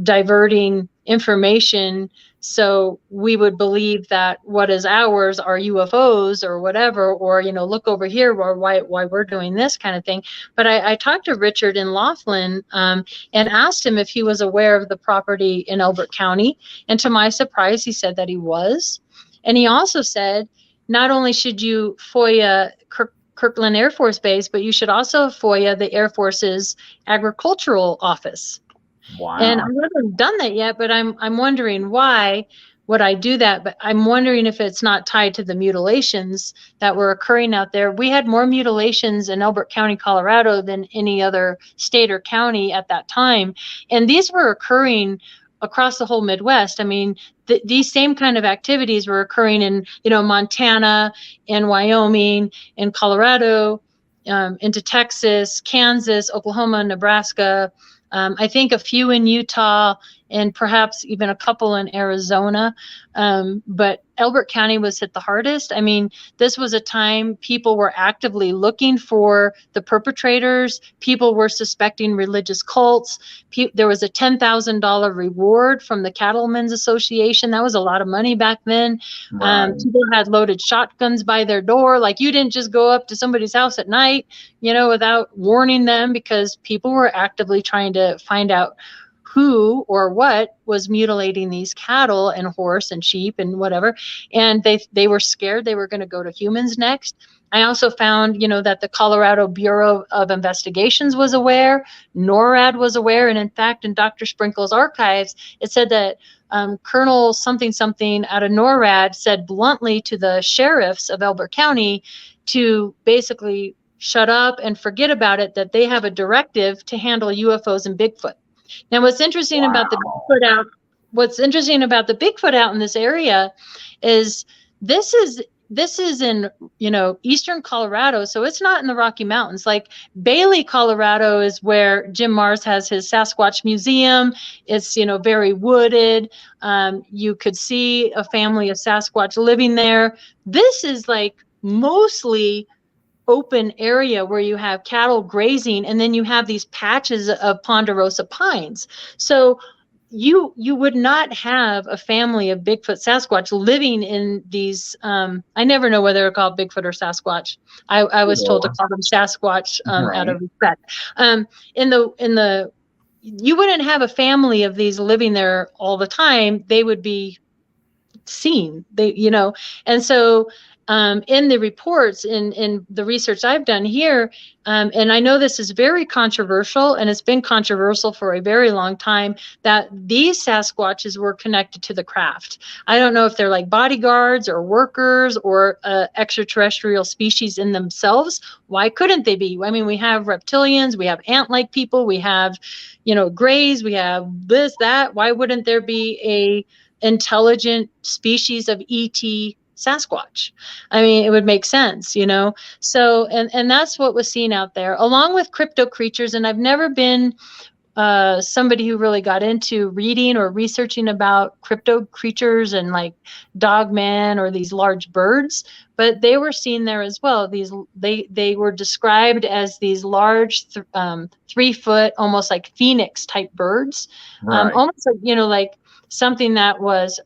diverting information so we would believe that what is ours are UFOs or whatever, or, you know, look over here, or why we're doing this kind of thing. But I talked to Richard in Laughlin and asked him if he was aware of the property in Elbert County. And to my surprise, he said that he was. And he also said, not only should you FOIA Kirkland Air Force Base, but you should also FOIA the Air Force's agricultural office. wow. And I haven't done that yet, but I'm wondering why would I do that? But I'm wondering if it's not tied to the mutilations that were occurring out there. We had more mutilations in Elbert County, Colorado than any other state or county at that time. And these were occurring across the whole Midwest. I mean, these same kind of activities were occurring in, you know, Montana and Wyoming and Colorado, into Texas, Kansas, Oklahoma, Nebraska. I think a few in Utah and perhaps even a couple in Arizona. But Elbert County was hit the hardest. I mean, this was a time people were actively looking for the perpetrators. People were suspecting religious cults. There was a $10,000 reward from the Cattlemen's Association. That was a lot of money back then. Right. People had loaded shotguns by their door. Like, you didn't just go up to somebody's house at night, you know, without warning them, because people were actively trying to find out who or what was mutilating these cattle and horse and sheep and whatever. And they were scared they were going to go to humans next. I also found, you know, that the Colorado Bureau of Investigations was aware, NORAD was aware, and in fact, in Dr. Sprinkle's archives, it said that Colonel something out of NORAD said bluntly to the sheriffs of Elbert County to basically shut up and forget about it, that they have a directive to handle UFOs and Bigfoot. Now, what's interesting about the Bigfoot out in this area is this is in, you know, eastern Colorado, so it's not in the Rocky Mountains. Like Bailey, Colorado is where Jim Mars has his Sasquatch museum. It's, you know, very wooded. You could see a family of Sasquatch living there. This is like mostly open area where you have cattle grazing, and then you have these patches of ponderosa pines. So you would not have a family of Bigfoot Sasquatch living in these. I never know whether they're called Bigfoot or Sasquatch. I was told to call them Sasquatch out of respect. You wouldn't have a family of these living there all the time. They would be seen. And so in the reports, in the research I've done here, and I know this is very controversial, and it's been controversial for a very long time, that these Sasquatches were connected to the craft. I don't know if they're like bodyguards or workers or extraterrestrial species in themselves. Why couldn't they be? I mean, we have reptilians, we have ant-like people, we have, grays, we have this, that. Why wouldn't there be a intelligent species of ET Sasquatch? I mean, it would make sense, So, and that's what was seen out there, along with crypto creatures. And I've never been somebody who really got into reading or researching about crypto creatures and like dogmen or these large birds, but they were seen there as well. They were described as these large 3 foot, almost like phoenix type birds, Right. almost like like something that was.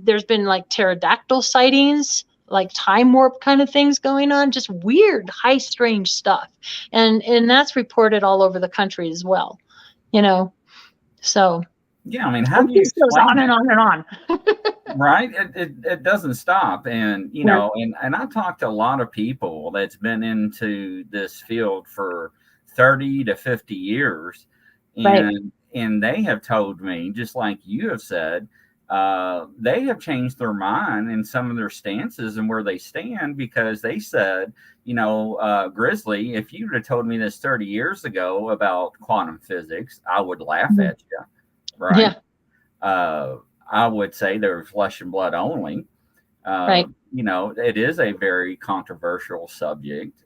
There's been like pterodactyl sightings, like time warp kind of things going on, just weird, high, strange stuff, and that's reported all over the country as well. So Yeah, I mean, how do you this goes explain on and on and on. right? It doesn't stop. And, Yeah. and I talked to a lot of people that's been into this field for 30 to 50 years. Right. And they have told me, just like you have said, they have changed their mind in some of their stances and where they stand, because they said, Grizzly, if you would have told me this 30 years ago about quantum physics, I would laugh at you. Right. Yeah. I would say they're flesh and blood only. Right. It is a very controversial subject.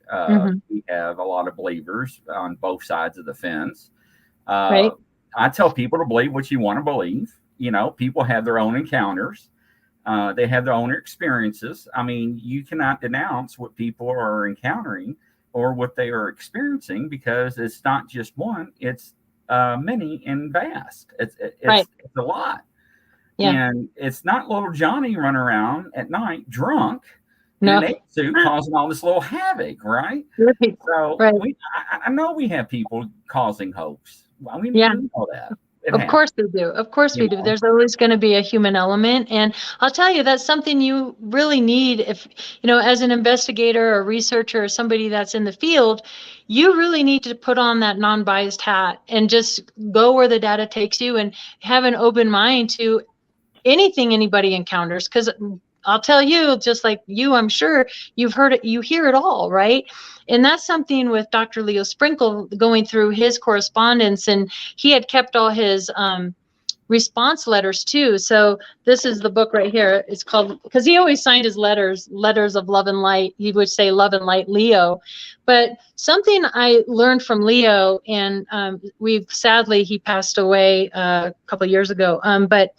We have a lot of believers on both sides of the fence. Right. I tell people to believe what you want to believe. People have their own encounters. They have their own experiences. I mean, you cannot denounce what people are encountering or what they are experiencing, because it's not just one, it's many and vast. It's a lot. Yeah. And it's not little Johnny running around at night drunk No. in an 8 suit causing all this little havoc, right? Right. So Right. I know we have people causing hoax. We Yeah. know that. Of course we do. Of course we do. There's always going to be a human element. And I'll tell you, that's something you really need if, as an investigator or researcher or somebody that's in the field, you really need to put on that non-biased hat and just go where the data takes you and have an open mind to anything anybody encounters. Because I'll tell you, just like you, I'm sure you've heard it, you hear it all, right? And that's something with Dr. Leo Sprinkle going through his correspondence, and he had kept all his response letters too. So this is the book right here. It's called, because he always signed his letters of love and light. He would say love and light, Leo. But something I learned from Leo, and he passed away a couple of years ago. But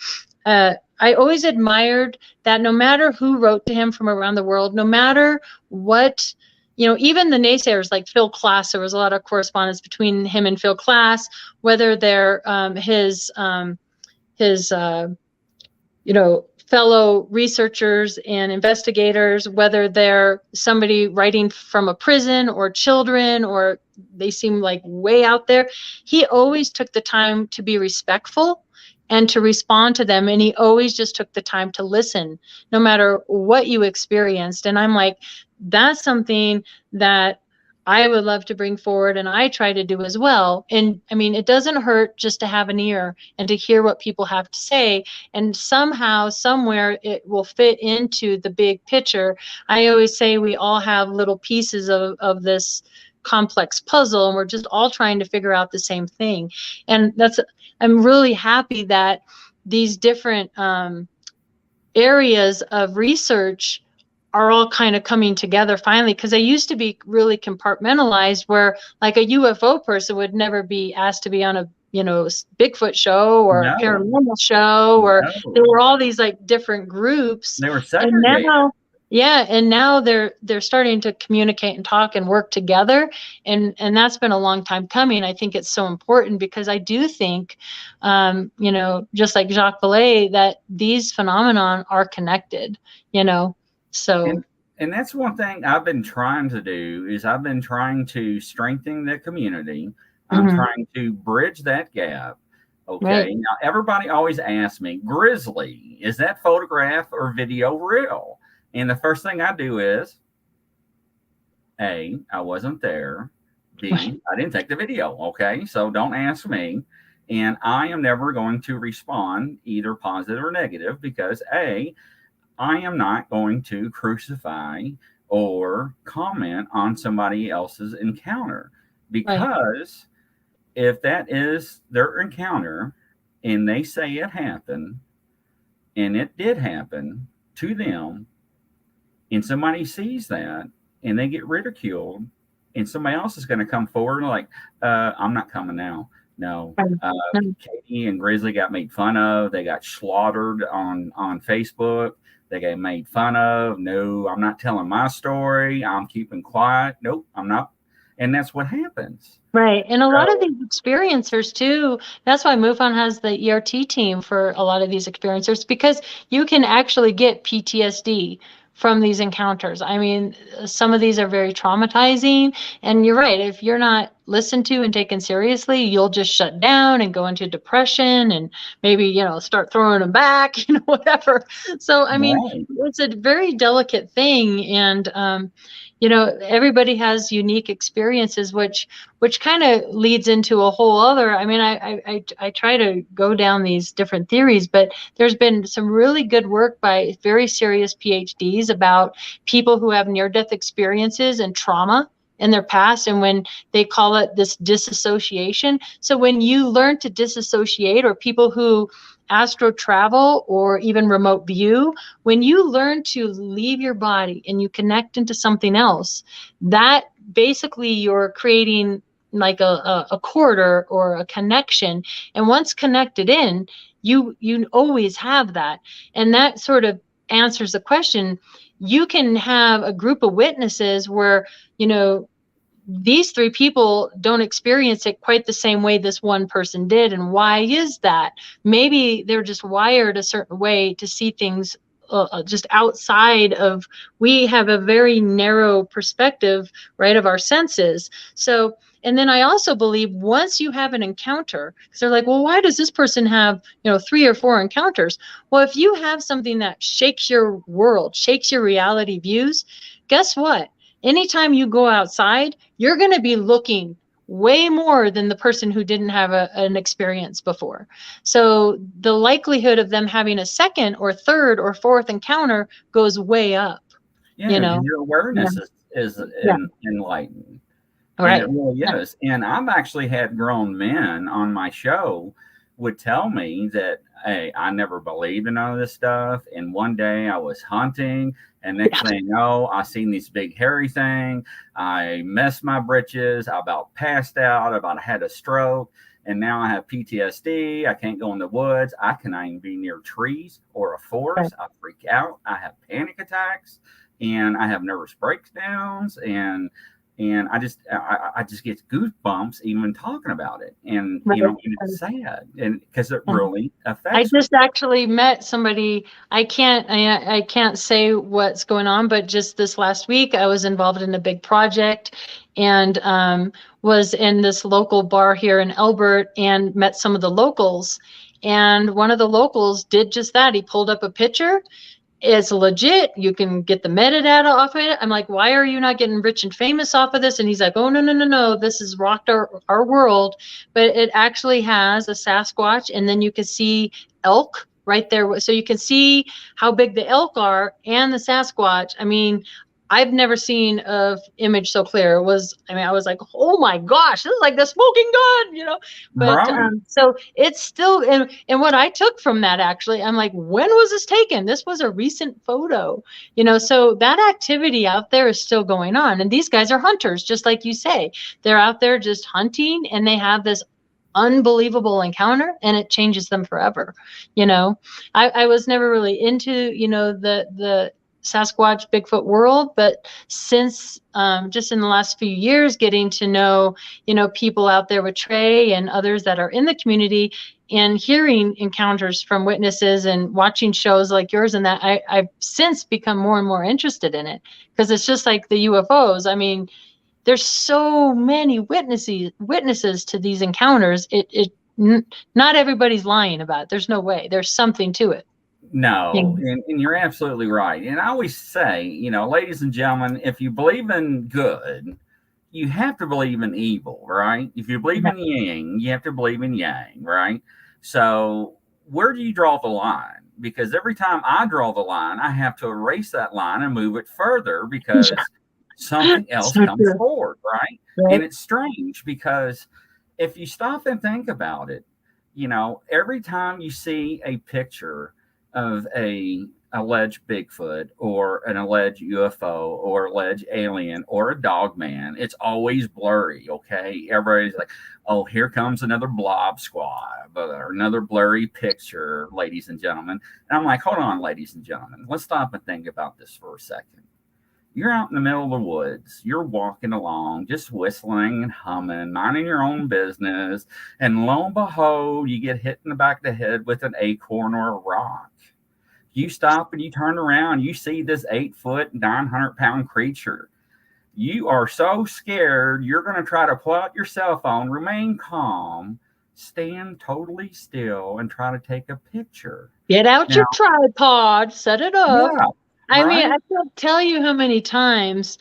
I always admired that no matter who wrote to him from around the world, no matter what, even the naysayers like Phil Klass, there was a lot of correspondence between him and Phil Klass, whether they're his fellow researchers and investigators, whether they're somebody writing from a prison or children, or they seem like way out there. He always took the time to be respectful and to respond to them. And he always just took the time to listen, no matter what you experienced. And I'm like, that's something that I would love to bring forward, and I try to do as well. And I mean, it doesn't hurt just to have an ear and to hear what people have to say, and somehow, somewhere, it will fit into the big picture. I always say we all have little pieces of this complex puzzle, and we're just all trying to figure out the same thing. And I'm really happy that these different areas of research are all kind of coming together finally, because they used to be really compartmentalized, where like a UFO person would never be asked to be on a Bigfoot show or a paranormal show, or there were all these like different groups. They were segregated. And now they're starting to communicate and talk and work together, and that's been a long time coming. I think it's so important, because I do think, just like Jacques Vallée, that these phenomenon are connected. So. And that's one thing I've been trying to do, is I've been trying to strengthen the community. I'm trying to bridge that gap. Okay. Right. Now, everybody always asks me, Grizzly, is that photograph or video real? And the first thing I do is A, I wasn't there. Right. B, I didn't take the video. Okay. So don't ask me. And I am never going to respond either positive or negative because A, I am not going to crucify or comment on somebody else's encounter Right. because if that is their encounter and they say it happened and it did happen to them and somebody sees that and they get ridiculed and somebody else is going to come forward and like, I'm not coming now. No, Katie and Grizzly got made fun of. They got slaughtered on Facebook. They got made fun of. No, I'm not telling my story. I'm keeping quiet. Nope, I'm not. And that's what happens. Right. And a lot of these experiencers too, that's why MUFON has the ERT team for a lot of these experiencers, because you can actually get PTSD from these encounters. I mean, some of these are very traumatizing, and you're right. If you're not listened to and taken seriously, you'll just shut down and go into depression and maybe, start throwing them back, whatever. So, I mean, it's a very delicate thing. And, everybody has unique experiences, which kind of leads into a whole other. I mean, I try to go down these different theories, but there's been some really good work by very serious PhDs about people who have near-death experiences and trauma in their past, and when they call it this disassociation. So when you learn to disassociate, or people who astro travel or even remote view, when you learn to leave your body and you connect into something else, that basically you're creating like a corridor or a connection. And once connected in, you always have that. And that sort of answers the question. You can have a group of witnesses where, these three people don't experience it quite the same way this one person did. And why is that? Maybe they're just wired a certain way to see things just outside of, we have a very narrow perspective, right, of our senses. So, and then I also believe once you have an encounter, because they're like, well, why does this person have, 3 or 4 encounters? Well, if you have something that shakes your world, shakes your reality views, guess what? Anytime you go outside, you're going to be looking way more than the person who didn't have an experience before. So the likelihood of them having a second or third or fourth encounter goes way up. Yeah, your awareness is enlightened. Right. And it really is. And I've actually had grown men on my show would tell me that, hey, I never believed in none of this stuff. And one day I was hunting, and next thing you know, I seen this big hairy thing. I messed my britches. I about passed out. I about had a stroke. And now I have PTSD. I can't go in the woods. I cannot even be near trees or a forest. I freak out. I have panic attacks, and I have nervous breakdowns, and I just get goosebumps even talking about it, and it's sad, and because it really affects. I just actually met somebody. I can't say what's going on, but just this last week I was involved in a big project, and was in this local bar here in Elbert and met some of the locals, and one of the locals did just that. He pulled up a picture. It's legit. You can get the metadata off of it. I'm like, why are you not getting rich and famous off of this? And he's like, oh, no. This has rocked our world. But it actually has a Sasquatch. And then you can see elk right there. So you can see how big the elk are and the Sasquatch. I mean, I've never seen an image so clear. I was like, oh my gosh, this is like the smoking gun, But so it's still, and what I took from that, actually, I'm like, when was this taken? This was a recent photo, so that activity out there is still going on. And these guys are hunters, just like you say. They're out there just hunting, and they have this unbelievable encounter, and it changes them forever. I was never really into, the Sasquatch Bigfoot world, but since just in the last few years, getting to know people out there with Trey and others that are in the community, and hearing encounters from witnesses and watching shows like yours, and that I've since become more and more interested in it, because it's just like the UFOs. I mean, there's so many witnesses to these encounters. Not everybody's lying about it. There's no way. There's something to it. No, Yeah. and you're absolutely right. And I always say, ladies and gentlemen, if you believe in good, you have to believe in evil, right? If you believe in yin, you have to believe in yang, right? So where do you draw the line? Because every time I draw the line, I have to erase that line and move it further because something else So comes true. forward, right? And Right. it's strange because if you stop and think about it, every time you see a picture of a alleged Bigfoot or an alleged UFO or alleged alien or a dog man, it's always blurry. Okay. Everybody's like, oh, here comes another blob squad or another blurry picture, ladies and gentlemen. And I'm like, hold on, ladies and gentlemen, let's stop and think about this for a second. You're out in the middle of the woods. You're walking along, just whistling and humming, minding your own business. And lo and behold, you get hit in the back of the head with an acorn or a rock. You stop and you turn around, you see this 8-foot, 900-pound creature. You are so scared, you're going to try to pull out your cell phone, remain calm, stand totally still, and try to take a picture. Get out Now, your tripod, set it up. yeah, I mean, right? I can't tell you how many times,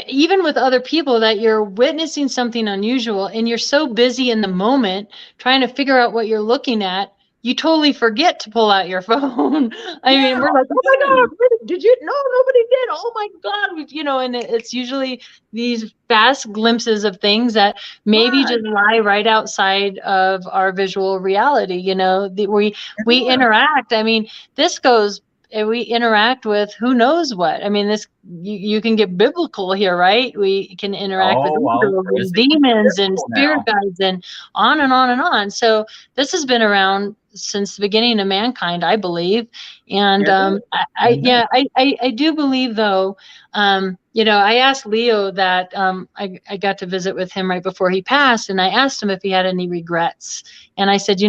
even with other people, that you're witnessing something unusual and you're so busy in the moment trying to figure out what you're looking at, you totally forget to pull out your phone. I mean, Yeah, we're like, oh my dude. God, really? Did you? No, nobody did. Oh my God. And it's usually these fast glimpses of things that maybe Right. just lie right outside of our visual reality. It We is. interact. I mean, this goes we interact with who knows what. I mean, you can get biblical here, right? We can interact with Oh, angels Chris, and it gets demons and difficult spirit now. guides and on and on and on. So this has been around since the beginning of mankind, I believe. And It is. Mhm. I do believe though. I asked Leo that I got to visit with him right before he passed, and I asked him if he had any regrets. And I said,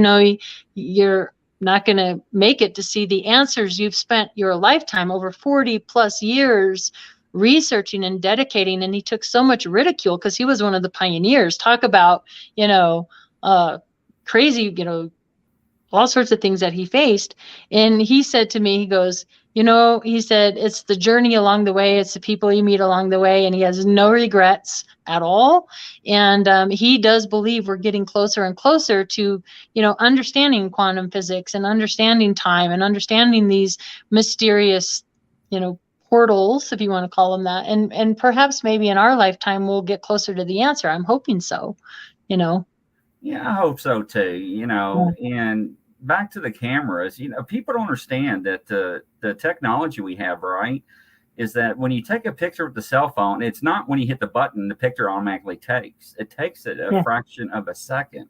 you're not going to make it to see the answers. You've spent your lifetime, over 40 plus years, researching and dedicating. And he took so much ridicule because he was one of the pioneers. Talk about, crazy, all sorts of things that he faced. And he said to me, he goes, he said, it's the journey along the way. It's the people you meet along the way. And he has no regrets at all. And he does believe we're getting closer and closer to, understanding quantum physics and understanding time and understanding these mysterious, portals, if you want to call them that. And perhaps maybe in our lifetime, we'll get closer to the answer. I'm hoping so, Yeah, I hope so too. Yeah. And back to the cameras, people don't understand that the technology we have, right, is that when you take a picture with the cell phone, it's not when you hit the button, the picture automatically takes. It takes it a Yeah. fraction of a second.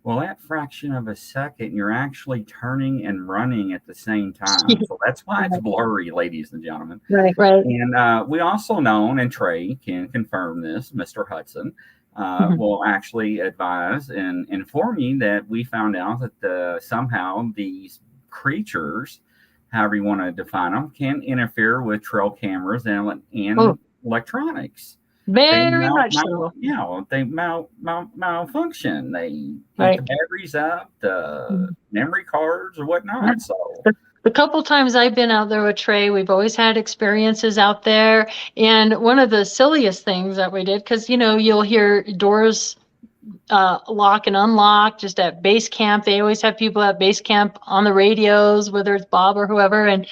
Well, that fraction of a second, you're actually turning and running at the same time. So that's why it's blurry, ladies and gentlemen. Right, right. And we also know, and Trey can confirm this, Mr. Hudson, will actually advise and inform you that we found out that somehow these creatures, however you want to define them, can interfere with trail cameras and electronics. They Very much so. they malfunction. They eat Right. the batteries up, the memory cards or whatnot. Yeah. So The couple times I've been out there with Trey, we've always had experiences out there. And one of the silliest things that we did, because, you'll hear doors lock and unlock just at base camp. They always have people at base camp on the radios, whether it's Bob or whoever. And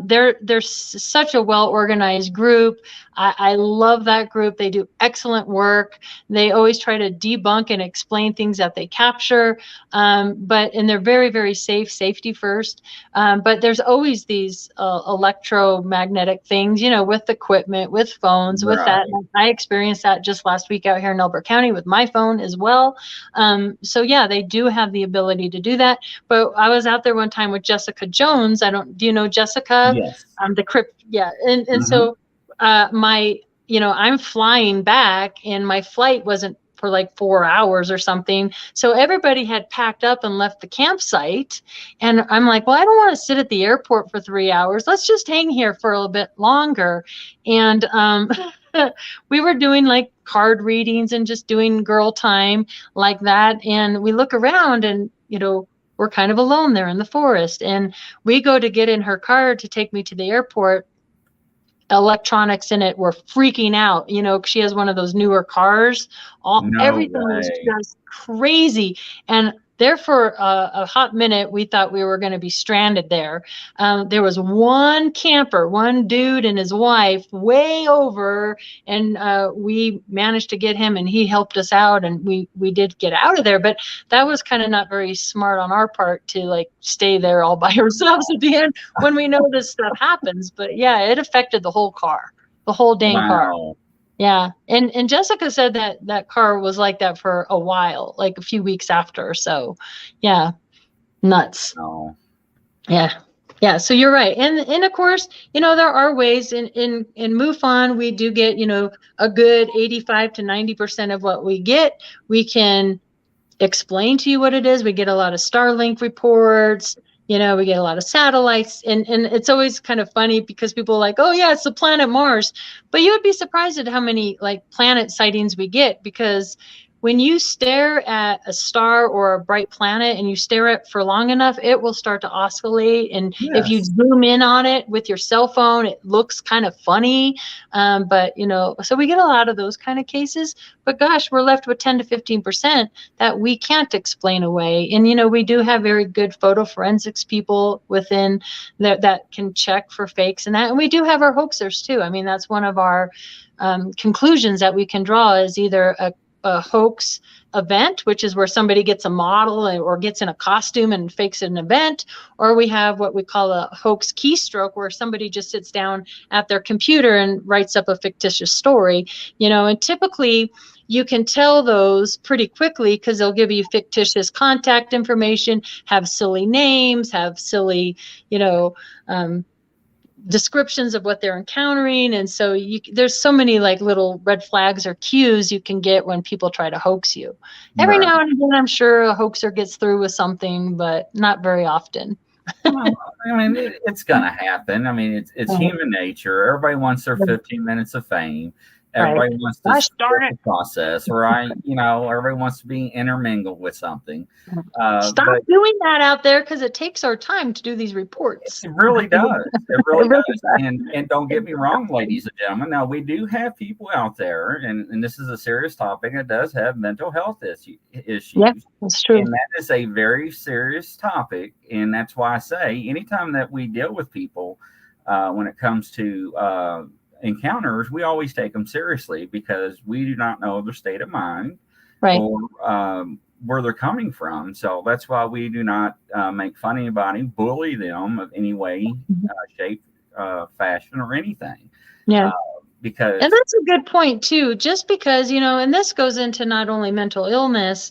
they're such a well organized group. I love that group. They do excellent work. They always try to debunk and explain things that they capture. And they're very, very safe, safety first. But there's always these electromagnetic things, with equipment, with phones, with right. that. I experienced that just last week out here in Elbert County with my phone as well. So yeah, they do have the ability to do that. But I was out there one time with Jessica Jones. Do you know Jessica? Yes. The crypt. Yeah. And so I'm flying back and my flight wasn't for like 4 hours or something. So everybody had packed up and left the campsite. And I'm like, well, I don't want to sit at the airport for 3 hours. Let's just hang here for a little bit longer. And we were doing like card readings and just doing girl time like that. And we look around and, we're kind of alone there in the forest. And we go to get in her car to take me to the airport. Electronics in it were freaking out. You know, she has one of those newer cars. No Everything was way. just crazy. And there for a hot minute, we thought we were going to be stranded there. There was one camper, one dude and his wife way over, and we managed to get him, and he helped us out, and we did get out of there. But that was kind of not very smart on our part to like stay there all by ourselves at the end when we know this stuff happens. But yeah, it affected the whole car, the whole dang car. Yeah. And Jessica said that car was like that for a while, like a few weeks after. So yeah, nuts. Oh. Yeah. Yeah. So you're right. And of course, you know, there are ways in MUFON, we do get, you know, a good 85 to 90% of what we get. We can explain to you what it is. We get a lot of Starlink reports. You know, we get a lot of satellites, and it's always kind of funny because people are like, oh yeah, it's the planet Mars. But you would be surprised at how many like planet sightings we get, because when you stare at a star or a bright planet and you stare at it for long enough, it will start to oscillate. And if you zoom in on it with your cell phone, it looks kind of funny. But, you know, so we get a lot of those kind of cases. But gosh, we're left with 10 to 15% that we can't explain away. And, you know, we do have very good photo forensics people within that can check for fakes and that. And we do have our hoaxers too. I mean, that's one of our conclusions that we can draw is either a hoax event, which is where somebody gets a model or gets in a costume and fakes an event, or we have what we call a hoax keystroke, where somebody just sits down at their computer and writes up a fictitious story, you know. And typically you can tell those pretty quickly because they'll give you fictitious contact information, have silly names, have silly, you know, descriptions of what they're encountering. And so there's so many like little red flags or cues you can get when people try to hoax you. Every now and again, I'm sure a hoaxer gets through with something, but not very often. Well, I mean, it's gonna happen. I mean, it's human nature. Everybody wants their 15 minutes of fame. Everybody wants to start the process, right? You know, everybody wants to be intermingled with something. Stop doing that out there, because it takes our time to do these reports. It really does. It really does. And don't get me wrong, ladies and gentlemen. Now, we do have people out there, and this is a serious topic. It does have mental health issues. Yeah, that's true. And that is a very serious topic. And that's why I say anytime that we deal with people, when it comes to encounters, we always take them seriously, because we do not know their state of mind, or where they're coming from. So that's why we do not make fun of anybody, bully them of any way, shape, fashion, or anything. Yeah. Because, and that's a good point too. Just because, you know, and this goes into not only mental illness,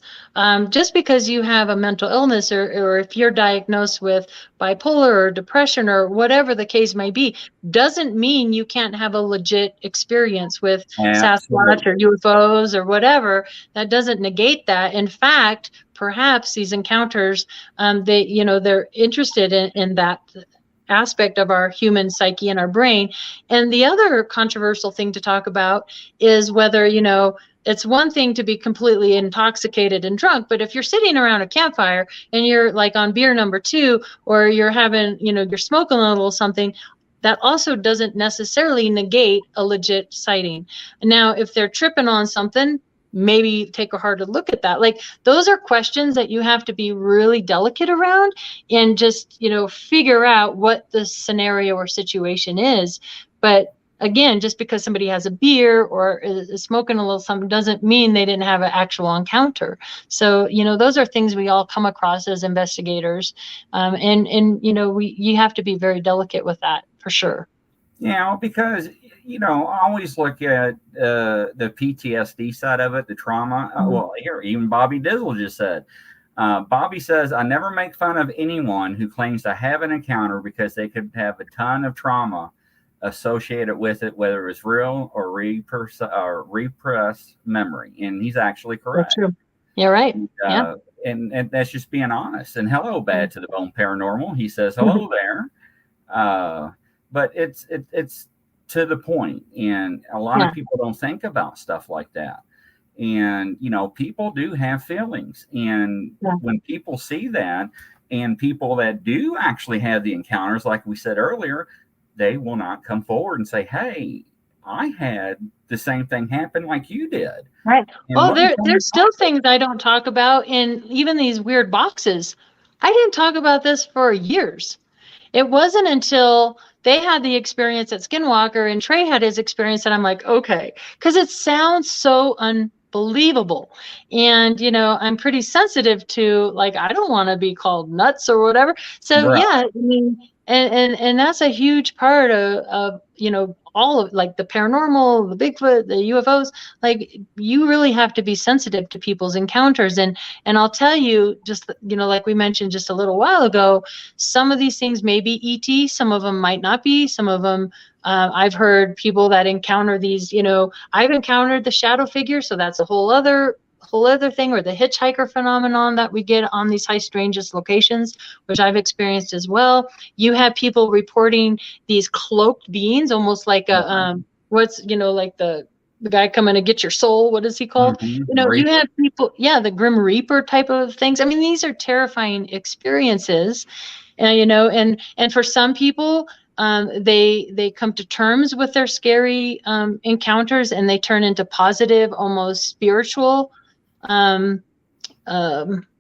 just because you have a mental illness, or if you're diagnosed with bipolar or depression or whatever the case may be, doesn't mean you can't have a legit experience with Sasquatch or UFOs or whatever. That doesn't negate that. In fact, perhaps these encounters, they're interested in that aspect of our human psyche and our brain. And the other controversial thing to talk about is whether, you know, it's one thing to be completely intoxicated and drunk, but if you're sitting around a campfire and you're like on beer number 2, or you're having, you know, you're smoking a little something, that also doesn't necessarily negate a legit sighting. Now, if they're tripping on something, maybe take a harder look at that. Like, those are questions that you have to be really delicate around, and just, you know, figure out what the scenario or situation is. But again, just because somebody has a beer or is smoking a little something doesn't mean they didn't have an actual encounter. So, you know, those are things we all come across as investigators. And you know, you have to be very delicate with that, for sure. Yeah, because, you know, I always look at the PTSD side of it, the trauma. Well, here, even Bobby Dizzle just said, Bobby says, I never make fun of anyone who claims to have an encounter, because they could have a ton of trauma associated with it, whether it was real or repressed memory. And he's actually correct. That's true. You're right. And that's just being honest. And hello, Bad to the Bone Paranormal. He says, hello there. But it's to the point, and a lot of people don't think about stuff like that. And, you know, people do have feelings, and when people see that, And people that do actually have the encounters, like we said earlier, they will not come forward and say, hey, I had the same thing happen like you did. Right. And Well, let me tell you there's still things I don't talk about in even these weird boxes. I didn't talk about this for years. It wasn't until they had the experience at Skinwalker and Trey had his experience that I'm like, okay, because it sounds so unbelievable. And, I'm pretty sensitive to, like, I don't want to be called nuts or whatever. So, right. yeah, I mean, and that's a huge part of all of, like, the paranormal, the Bigfoot, the UFOs. Like, you really have to be sensitive to people's encounters. And I'll tell you, just, like we mentioned just a little while ago, some of these things may be ET, some of them might not be, some of them, I've heard people that encounter these, I've encountered the shadow figure, so that's a whole other thing, or the hitchhiker phenomenon that we get on these high strangest locations, which I've experienced as well. You have people reporting these cloaked beings, almost like a what's like the guy coming to get your soul. What is he called? You have people, the Grim Reaper type of things. I mean, these are terrifying experiences, and for some people, they come to terms with their scary encounters, and they turn into positive, almost spiritual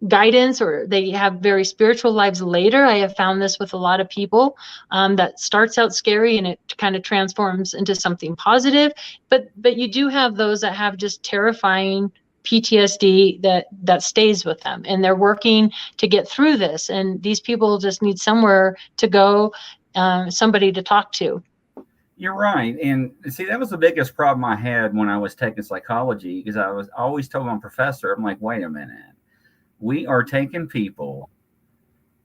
guidance, or they have very spiritual lives later. I have found this with a lot of people, that starts out scary and it kind of transforms into something positive. But you do have those that have just terrifying PTSD that stays with them, and they're working to get through this. And these people just need somewhere to go, somebody to talk to. You're right. And see, that was the biggest problem I had when I was taking psychology, because I was always told my professor, I'm like, wait a minute. We are taking people,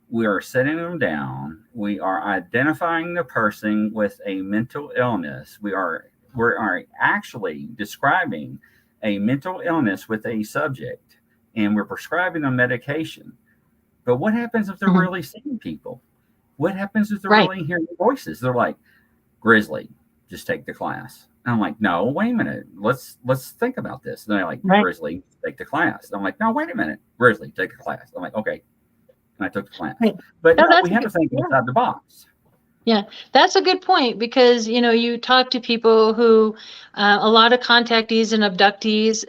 we are sitting them down, we are identifying the person with a mental illness. We are actually describing a mental illness with a subject, and we're prescribing them medication. But what happens if they're really seeing people? What happens if they're really hearing voices? They're like, Grizzly, just take the class. And I'm like, no, wait a minute. Let's think about this. And they're like, Grizzly, take the class. And I'm like, no, wait a minute. Grizzly, take the class. I'm like, okay. And I took the class. But no, we have to think outside the box. Yeah, that's a good point, because, you talk to people who, a lot of contactees and abductees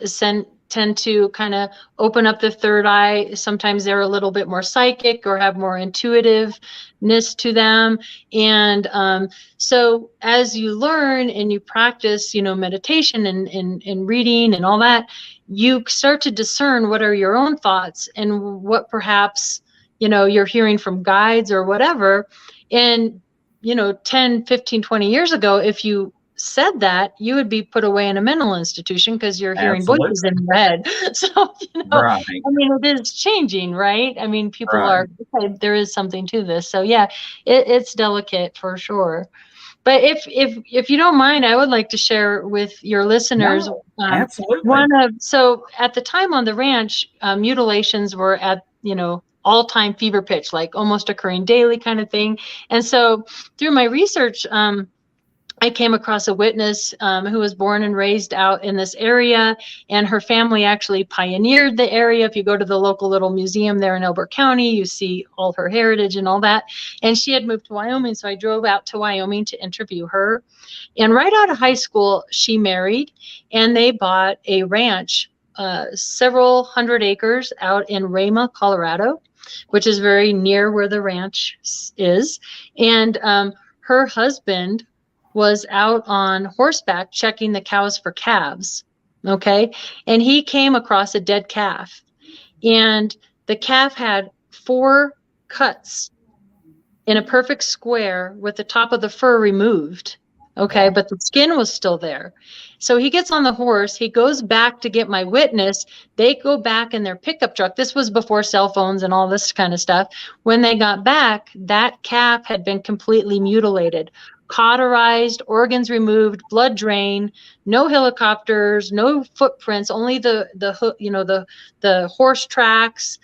tend to kind of open up the third eye. Sometimes they're a little bit more psychic or have more intuitiveness to them. And so as you learn and you practice, meditation and reading and all that, you start to discern what are your own thoughts and what perhaps, you're hearing from guides or whatever. And 10, 15, 20 years ago, if you said that, you would be put away in a mental institution because you're hearing voices in your head. So, I mean, it is changing, right? I mean, people are, okay, there is something to this. So yeah, it's delicate for sure. But if you don't mind, I would like to share with your listeners. Absolutely. So at the time on the ranch, mutilations were at, all-time fever pitch, like almost occurring daily kind of thing. And so through my research, I came across a witness who was born and raised out in this area, and her family actually pioneered the area. If you go to the local little museum there in Elbert County, you see all her heritage and all that. And she had moved to Wyoming, so I drove out to Wyoming to interview her. And right out of high school, she married, and they bought a ranch, several hundred acres out in Rama, Colorado, which is very near where the ranch is. And her husband was out on horseback checking the cows for calves. Okay. And he came across a dead calf, and the calf had 4 cuts in a perfect square with the top of the fur removed. Okay. But the skin was still there. So he gets on the horse, he goes back to get my witness. They go back in their pickup truck. This was before cell phones and all this kind of stuff. When they got back, that calf had been completely mutilated, cauterized, organs removed, blood drain, no helicopters, no footprints, only the horse tracks.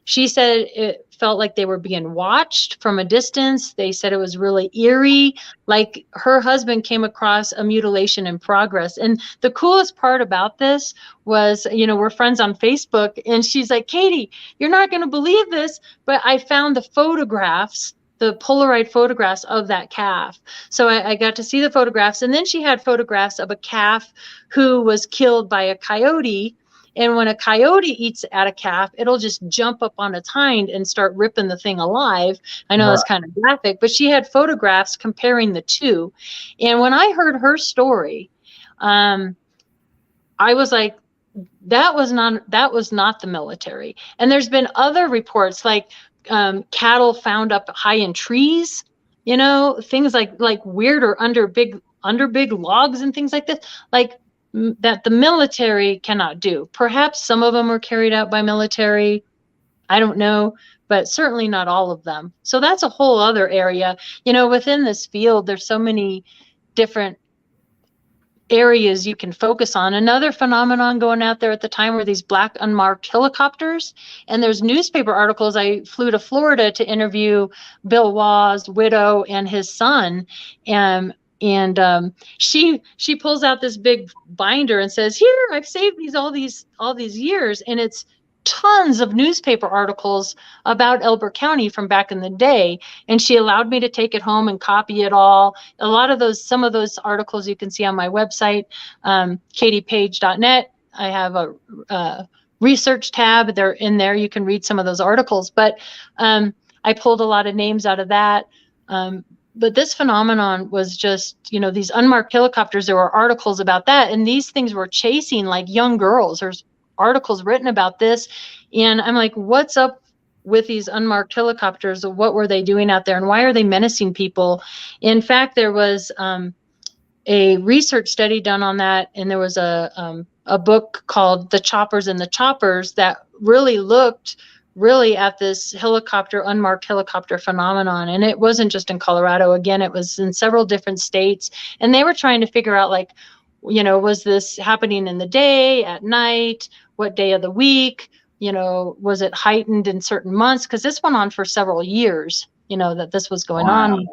She said it felt like they were being watched from a distance. They said it was really eerie, like her husband came across a mutilation in progress. And the coolest part about this was, we're friends on Facebook, and she's like, Katie, you're not going to believe this, but I found the photographs, the Polaroid photographs of that calf. So I got to see the photographs. And then she had photographs of a calf who was killed by a coyote. And when a coyote eats at a calf, it'll just jump up on its hind and start ripping the thing alive. I know that's kind of graphic, but she had photographs comparing the two. And when I heard her story, I was like, that was not the military. And there's been other reports like cattle found up high in trees, things like weirder under big logs and things like this. Like, that the military cannot do. Perhaps some of them were carried out by military. I don't know, but certainly not all of them. So that's a whole other area. Within this field, there's so many different areas you can focus on. Another phenomenon going out there at the time were these black unmarked helicopters. And there's newspaper articles. I flew to Florida to interview Bill Waugh's widow and his son. And she pulls out this big binder and says, here, I've saved all these years. And it's tons of newspaper articles about Elbert County from back in the day. And she allowed me to take it home and copy it all. Some of those articles you can see on my website, katiepage.net. I have a research tab. They're in there. You can read some of those articles. But I pulled a lot of names out of that. But this phenomenon was just, these unmarked helicopters, there were articles about that. And these things were chasing like young girls. There's articles written about this. And I'm like, what's up with these unmarked helicopters? What were they doing out there? And why are they menacing people? In fact, there was a research study done on that. And there was a book called The Choppers and the Choppers that really looked at this unmarked helicopter phenomenon. And it wasn't just in Colorado. Again, it was in several different states. And they were trying to figure out, like, was this happening in the day, at night, what day of the week? Was it heightened in certain months? Because this went on for several years, that this was going on.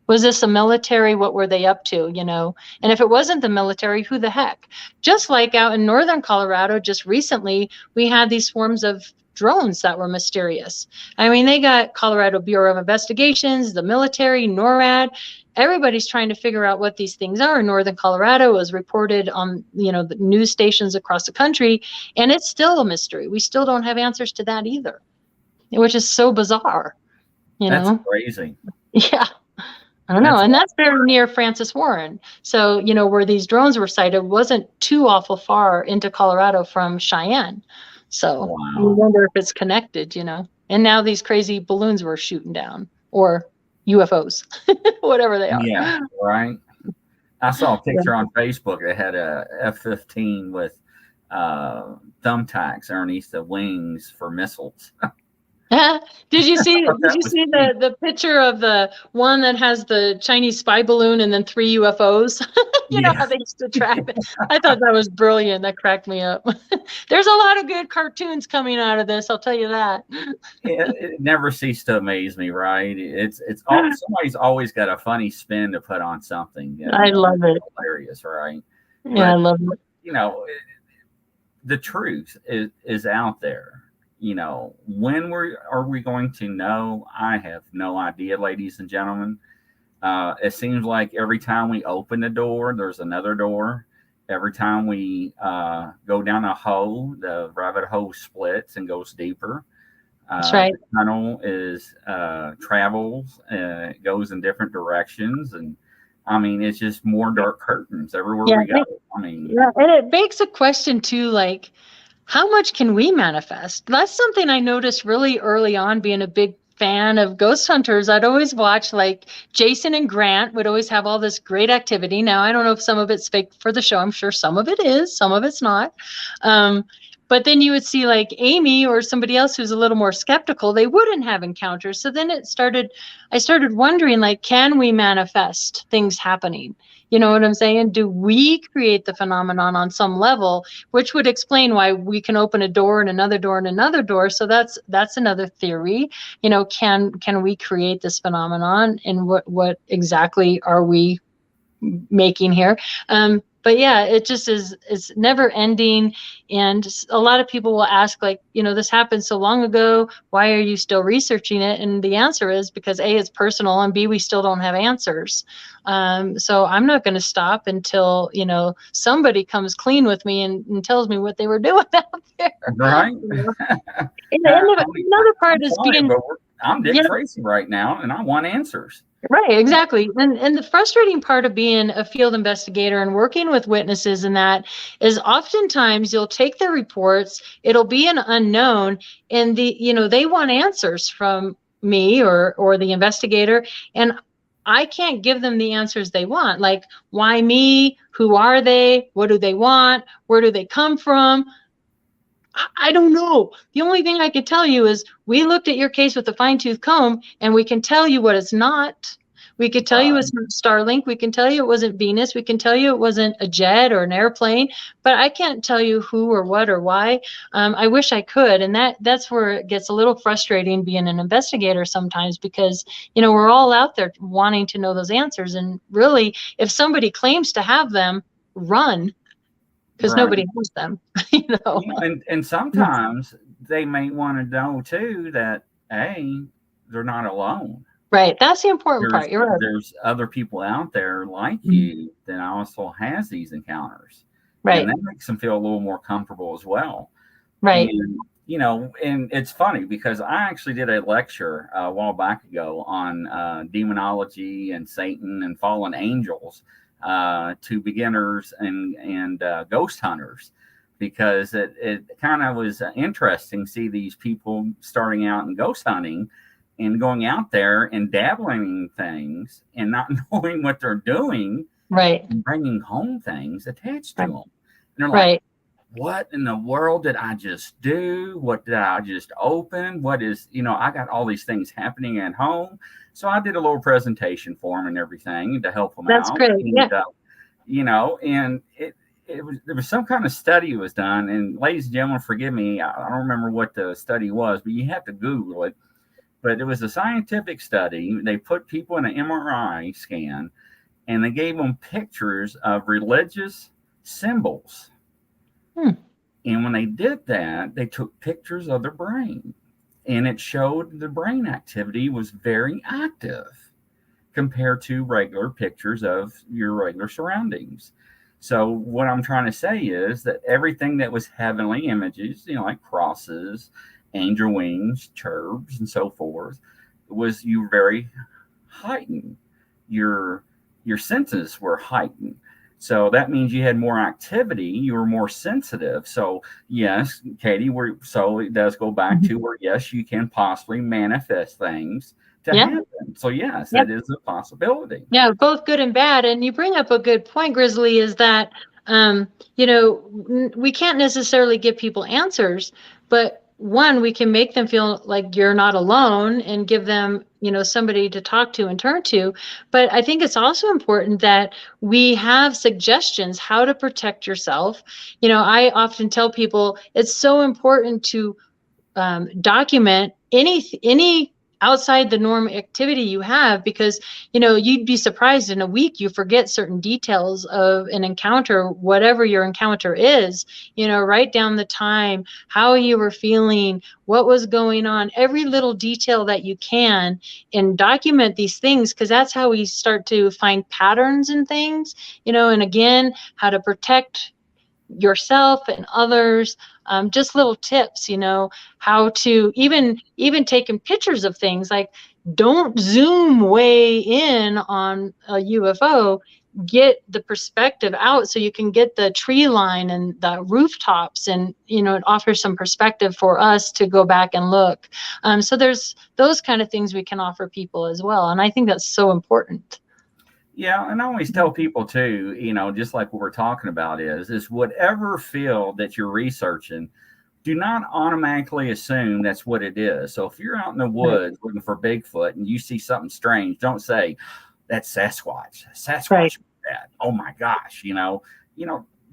Was this a military? What were they up to? And if it wasn't the military, who the heck? Just like out in northern Colorado, just recently, we had these swarms of drones that were mysterious. I mean, they got Colorado Bureau of Investigations, the military, NORAD. Everybody's trying to figure out what these things are. In northern Colorado, it was reported on, the news stations across the country, and it's still a mystery. We still don't have answers to that either, which is so bizarre. That's crazy. Yeah. I don't know. And that's very near Francis Warren. So, where these drones were sighted wasn't too awful far into Colorado from Cheyenne. So you wonder if it's connected, and now these crazy balloons were shooting down, or UFOs, whatever they are. Yeah, right. I saw a picture on Facebook that had a F-15 with thumbtacks underneath the wings for missiles. Did you see the picture of the one that has the Chinese spy balloon and then 3 UFOs? You know how they used to track it. I thought that was brilliant. That cracked me up. There's a lot of good cartoons coming out of this, I'll tell you that. It never ceased to amaze me, right? It's somebody's always got a funny spin to put on something. I love it. Hilarious, right? Yeah, I love it. The truth is out there. When are we going to know? I have no idea, ladies and gentlemen. It seems like every time we open the door, there's another door. Every time we go down a hole, the rabbit hole splits and goes deeper. That's right. The tunnel travels, it goes in different directions. And I mean, it's just more dark curtains everywhere we go. And it begs a question too, like, how much can we manifest? That's something I noticed really early on, being a big fan of ghost hunters. I'd always watch, like, Jason and Grant would always have all this great activity. Now, I don't know if some of it's fake for the show. I'm sure some of it is, some of it's not. But then you would see like Amy or somebody else who's a little more skeptical, they wouldn't have encounters. So then I started wondering, like, can we manifest things happening? You know what I'm saying? Do we create the phenomenon on some level, which would explain why we can open a door and another door and another door. So that's another theory. You know, can we create this phenomenon, and what exactly are we making here? But yeah, it just is never ending. And a lot of people will ask, like, you know, this happened so long ago, why are you still researching it? And the answer is because A, it's personal, and B, we still don't have answers. So I'm not going to stop until, you know, somebody comes clean with me and tells me what they were doing out there. Right. You know? Another part is being. I'm Dick Tracy right now, and I want answers. Right, exactly. And the frustrating part of being a field investigator and working with witnesses and that is oftentimes you'll take their reports, it'll be an unknown, and they want answers from me or the investigator, and I can't give them the answers they want. Like, why me? Who are they? What do they want? Where do they come from? I don't know. The only thing I could tell you is we looked at your case with a fine-tooth comb, and we can tell you what it's not. We could tell you it's not Starlink. We can tell you it wasn't Venus. We can tell you it wasn't a jet or an airplane, but I can't tell you who or what or why. I wish I could, and that's where it gets a little frustrating being an investigator sometimes, because, you know, we're all out there wanting to know those answers, and really, if somebody claims to have them, run. Because nobody has them, you know. And sometimes they may want to know too that, hey, they're not alone. Right. That's the important part. You're right. There's other people out there like you that also has these encounters. Right. And that makes them feel a little more comfortable as well. Right. And, you know, and it's funny because I actually did a lecture a while back ago on demonology and Satan and fallen angels. To beginners and ghost hunters, because it kind of was interesting to see these people starting out in ghost hunting and going out there and dabbling in things and not knowing what they're doing, right, and bringing home things attached to them. And they're like, right, what in the world did I just do? What did I just open? What is, you know, I got all these things happening at home. So I did a little presentation for them and everything to help them out. That's great. And, yeah. You know, and there was some kind of study was done. And ladies and gentlemen, forgive me, I don't remember what the study was, but you have to Google it. But it was a scientific study. They put people in an MRI scan, and they gave them pictures of religious symbols. And when they did that, they took pictures of their brain, and it showed the brain activity was very active compared to regular pictures of your regular surroundings. So what I'm trying to say is that everything that was heavenly images, you know, like crosses, angel wings, cherubs, and so forth, was you very heightened. Your senses were heightened. So that means you had more activity, you were more sensitive. So yes, Katie, so it does go back to where, yes, you can possibly manifest things to happen. So yes, that is a possibility. Yeah, both good and bad. And you bring up a good point, Grizzly, is that, you know, we can't necessarily give people answers, but one, we can make them feel like you're not alone and give them, you know, somebody to talk to and turn to. But I think it's also important that we have suggestions how to protect yourself. You know, I often tell people it's so important to document any outside the norm activity you have, because, you know, you'd be surprised in a week you forget certain details of an encounter, whatever your encounter is. You know, write down the time, how you were feeling, what was going on, every little detail that you can, and document these things, because that's how we start to find patterns in things, you know. And again, how to protect yourself and others. Just little tips, you know, how to even taking pictures of things, like don't zoom way in on a UFO, get the perspective out so you can get the tree line and the rooftops, and, you know, it offers some perspective for us to go back and look. So there's those kind of things we can offer people as well. And I think that's so important. Yeah, and I always tell people too, you know, just like what we're talking about is whatever field that you're researching, do not automatically assume that's what it is. So if you're out in the woods looking for Bigfoot and you see something strange, don't say that's Sasquatch. Sasquatch that. Oh my gosh,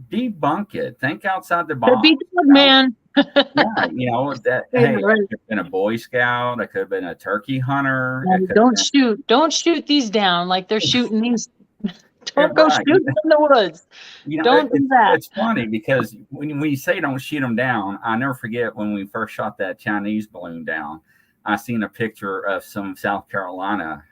debunk it. Think outside the Could box. be good, man. Yeah, that hey, it could have been a Boy Scout, it could have been a turkey hunter. Don't shoot these down like they're shooting these. Don't go right. shooting in the woods. Don't do that. It's funny because when you say don't shoot them down, I never forget when we first shot that Chinese balloon down. I seen a picture of some South Carolina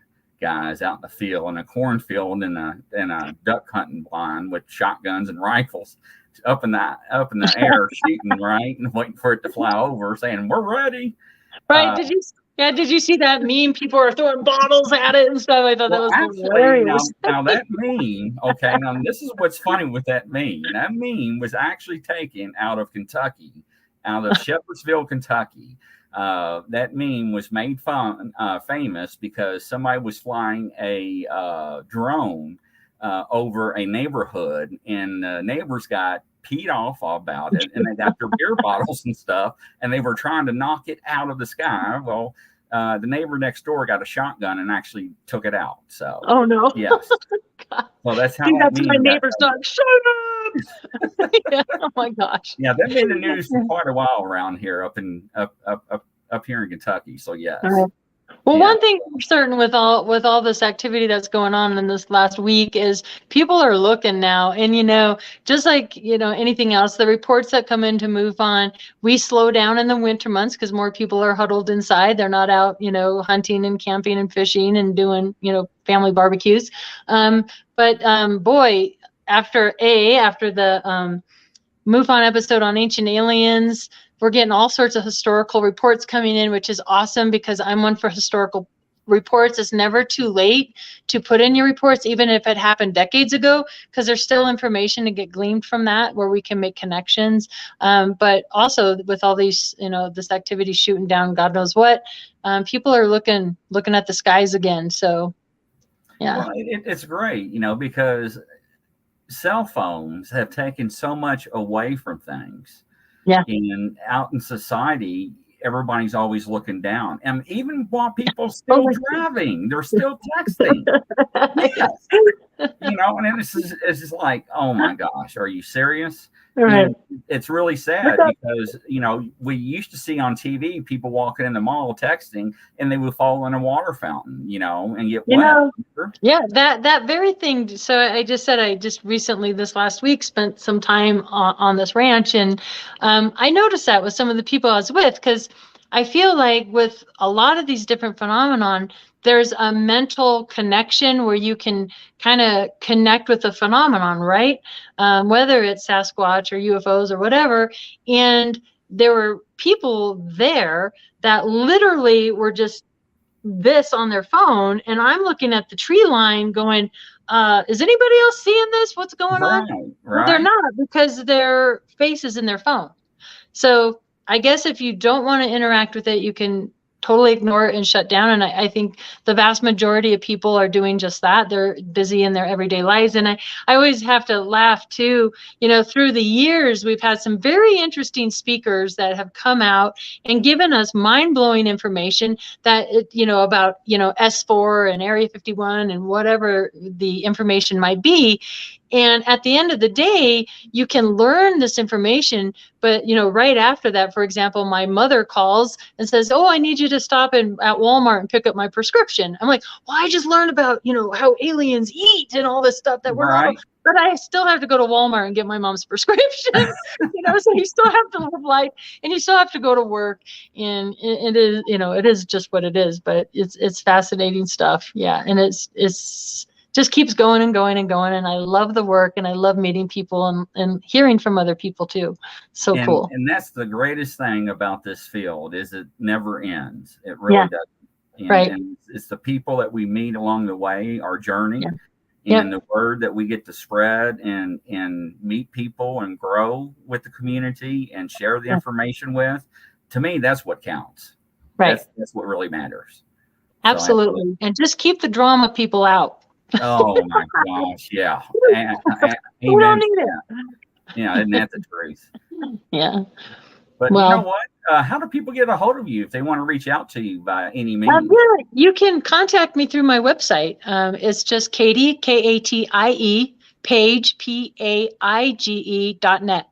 guys out in the field, in a cornfield, in a duck hunting blind with shotguns and rifles up in the air shooting, right, and waiting for it to fly over, saying we're ready. Right? Did you see that meme? People are throwing bottles at it and stuff. I thought that was hilarious. Now that meme, okay, now this is what's funny with that meme. That meme was actually taken out of Kentucky, out of Shepherdsville, Kentucky. That meme was made famous because somebody was flying a drone over a neighborhood, and the neighbors got peed off about it, and they got their beer bottles and stuff, and they were trying to knock it out of the sky. Well, the neighbor next door got a shotgun and actually took it out. So, oh no, yes. Well, that's how. That's my neighbor's dog. Shut up! Yeah, oh my gosh. Yeah, that made the news for quite a while around here, up here in Kentucky. So yes. Well, one thing for certain with all this activity that's going on in this last week is people are looking now, and just like anything else, the reports that come in to MUFON, we slow down in the winter months because more people are huddled inside. They're not out, hunting and camping and fishing and doing family barbecues. Boy, after the MUFON episode on ancient aliens, we're getting all sorts of historical reports coming in, which is awesome because I'm one for historical reports. It's never too late to put in your reports, even if it happened decades ago, because there's still information to get gleaned from that where we can make connections. But also with all these, this activity shooting down God knows what, people are looking at the skies again. So, yeah. Well, it's great, because cell phones have taken so much away from things. Yeah. And out in society, everybody's always looking down. And even while people are still driving, they're still texting. Yes. And it's just like, oh my gosh, are you serious? Right. And it's really sad because, we used to see on TV people walking in the mall texting and they would fall in a water fountain, and get wet. Yeah, that very thing. So I just recently this last week spent some time on this ranch, and I noticed that with some of the people I was with, because I feel like with a lot of these different phenomenon, there's a mental connection where you can kind of connect with the phenomenon, right? Whether it's Sasquatch or UFOs or whatever. And there were people there that literally were just this on their phone. And I'm looking at the tree line going, is anybody else seeing this? What's going on? Right. They're not, because their face is in their phone. So I guess if you don't want to interact with it, you can totally ignore it and shut down. And I think the vast majority of people are doing just that. They're busy in their everyday lives. And I always have to laugh too, through the years, we've had some very interesting speakers that have come out and given us mind-blowing information that, about, S4 and Area 51 and whatever the information might be. And at the end of the day, you can learn this information, but, right after that, for example, my mother calls and says, oh, I need you to stop at Walmart and pick up my prescription. I'm like, well, I just learned about, how aliens eat and all this stuff that we're not, but I still have to go to Walmart and get my mom's prescription, so you still have to live life and you still have to go to work, and it is, it is just what it is, but it's fascinating stuff. Yeah. And it's just keeps going and going and going. And I love the work, and I love meeting people and hearing from other people too. So cool. And that's the greatest thing about this field, is it never ends. It really doesn't. Right. And it's the people that we meet along the way, our journey, Yeah. and the word that we get to spread and meet people and grow with the community and share the information with. To me, that's what counts. Right. That's what really matters. Absolutely. And just keep the drama people out. Oh my gosh, yeah. We don't need it. Yeah, isn't that the truth? Yeah. But you know what? how do people get a hold of you if they want to reach out to you by any means? Yeah, you can contact me through my website. It's just Katie, Katie, Paige, PAIGE.net.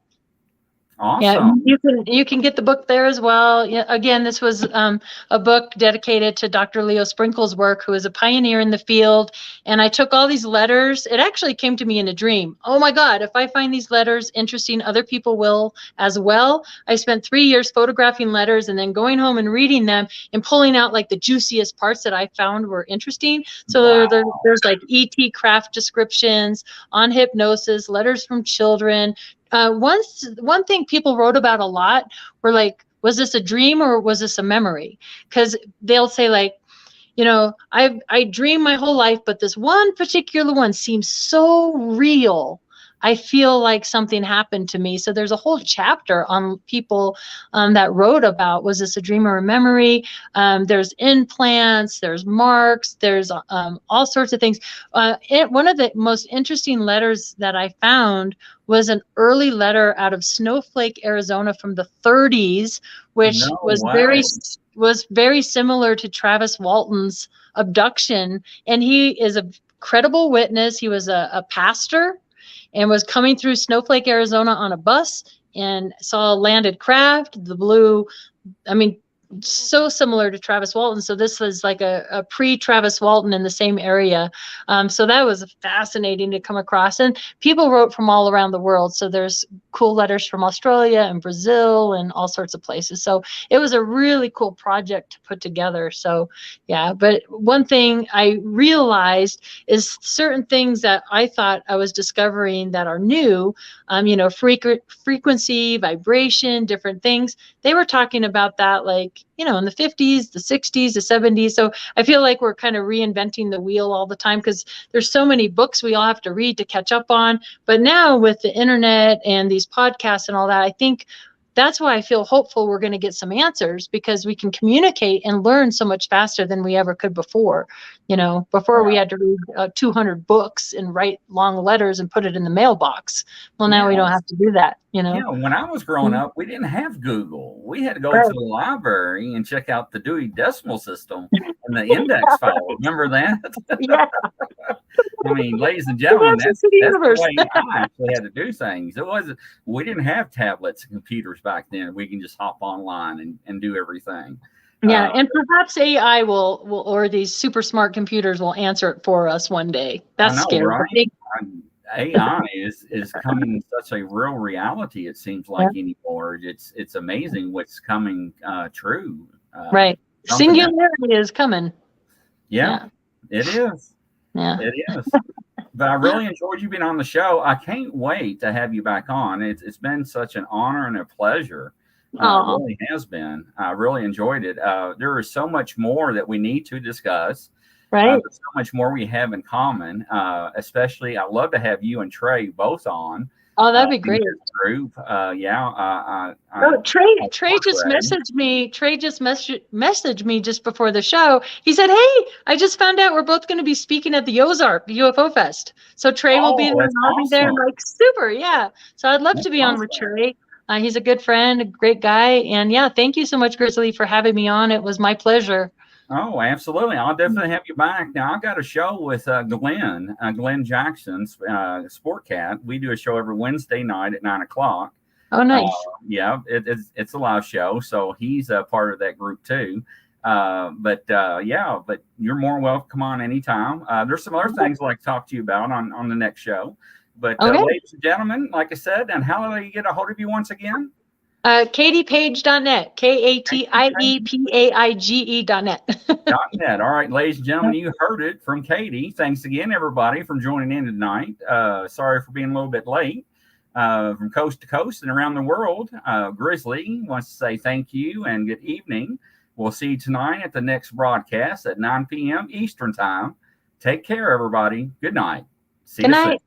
Yeah, Awesome. you can get the book there as well. Yeah, again, this was a book dedicated to Dr. Leo Sprinkle's work, who is a pioneer in the field. And I took all these letters. It actually came to me in a dream. Oh my God, if I find these letters interesting, other people will as well. I spent 3 years photographing letters and then going home and reading them and pulling out like the juiciest parts that I found were interesting. So there's like ET craft descriptions, on hypnosis, letters from children. One thing people wrote about a lot were like, was this a dream or was this a memory? Because they'll say like, I dream my whole life, but this one particular one seems so real. I feel like something happened to me. So there's a whole chapter on people that wrote about, was this a dream or a memory? There's implants, there's marks, there's all sorts of things. One of the most interesting letters that I found was an early letter out of Snowflake, Arizona from the 30s, which was very similar to Travis Walton's abduction. And he is a credible witness. He was a pastor and was coming through Snowflake, Arizona on a bus and saw a landed craft, the blue, so similar to Travis Walton. So this was like a pre-Travis Walton in the same area. So that was fascinating to come across. And people wrote from all around the world. So there's cool letters from Australia and Brazil and all sorts of places. So it was a really cool project to put together. So yeah, but one thing I realized is certain things that I thought I was discovering that are new, frequency, vibration, different things. They were talking about that like, in the 50s, the 60s, the 70s. So I feel like we're kind of reinventing the wheel all the time because there's so many books we all have to read to catch up on. But now with the internet and these podcasts and all that, I think that's why I feel hopeful we're going to get some answers, because we can communicate and learn so much faster than we ever could before. Before we had to read 200 books and write long letters and put it in the mailbox. Well, now we don't have to do that. Yeah, when I was growing up, we didn't have Google. We had to go to the library and check out the Dewey Decimal System and the index file. Remember that? Yeah. Ladies and gentlemen, that's the way I actually had to do things. We didn't have tablets and computers back then. We can just hop online and do everything. Yeah, and perhaps AI will or these super smart computers will answer it for us one day. That's scary. Right? AI is coming such a real reality. It seems like anymore. It's amazing what's coming true. Right, singularity is coming. Yeah, it is. Yeah, it is. But I really enjoyed you being on the show. I can't wait to have you back on. It's been such an honor and a pleasure. It really has been. I really enjoyed it. There is so much more that we need to discuss. Right. There's so much more we have in common. Especially, I'd love to have you and Trey both on. Oh, that'd be great. Group. Trey just messaged me. Trey just messaged me just before the show. He said, "Hey, I just found out we're both going to be speaking at the Ozark UFO Fest. So Trey will be there, and I'll be there." Like, super, yeah. So I'd love to be on with Trey. He's a good friend, a great guy, and yeah, thank you so much, Grizzly, for having me on. It was my pleasure. Oh, absolutely. I'll definitely have you back. Now, I've got a show with Glenn Jackson, Sport Cat. We do a show every Wednesday night at 9:00. Oh, nice. It's a live show, so he's a part of that group too. But you're more welcome. Come on anytime. There's some other things I'd like to talk to you about on the next show. But ladies and gentlemen, like I said, and how do you get a hold of you once again? KatiePaige.net. KatiePaige.net. .net. All right, ladies and gentlemen, you heard it from Katie. Thanks again, everybody, for joining in tonight. Sorry for being a little bit late. From coast to coast and around the world, Grizzly wants to say thank you and good evening. We'll see you tonight at the next broadcast at 9 p.m. Eastern Time. Take care, everybody. Good night. See you soon.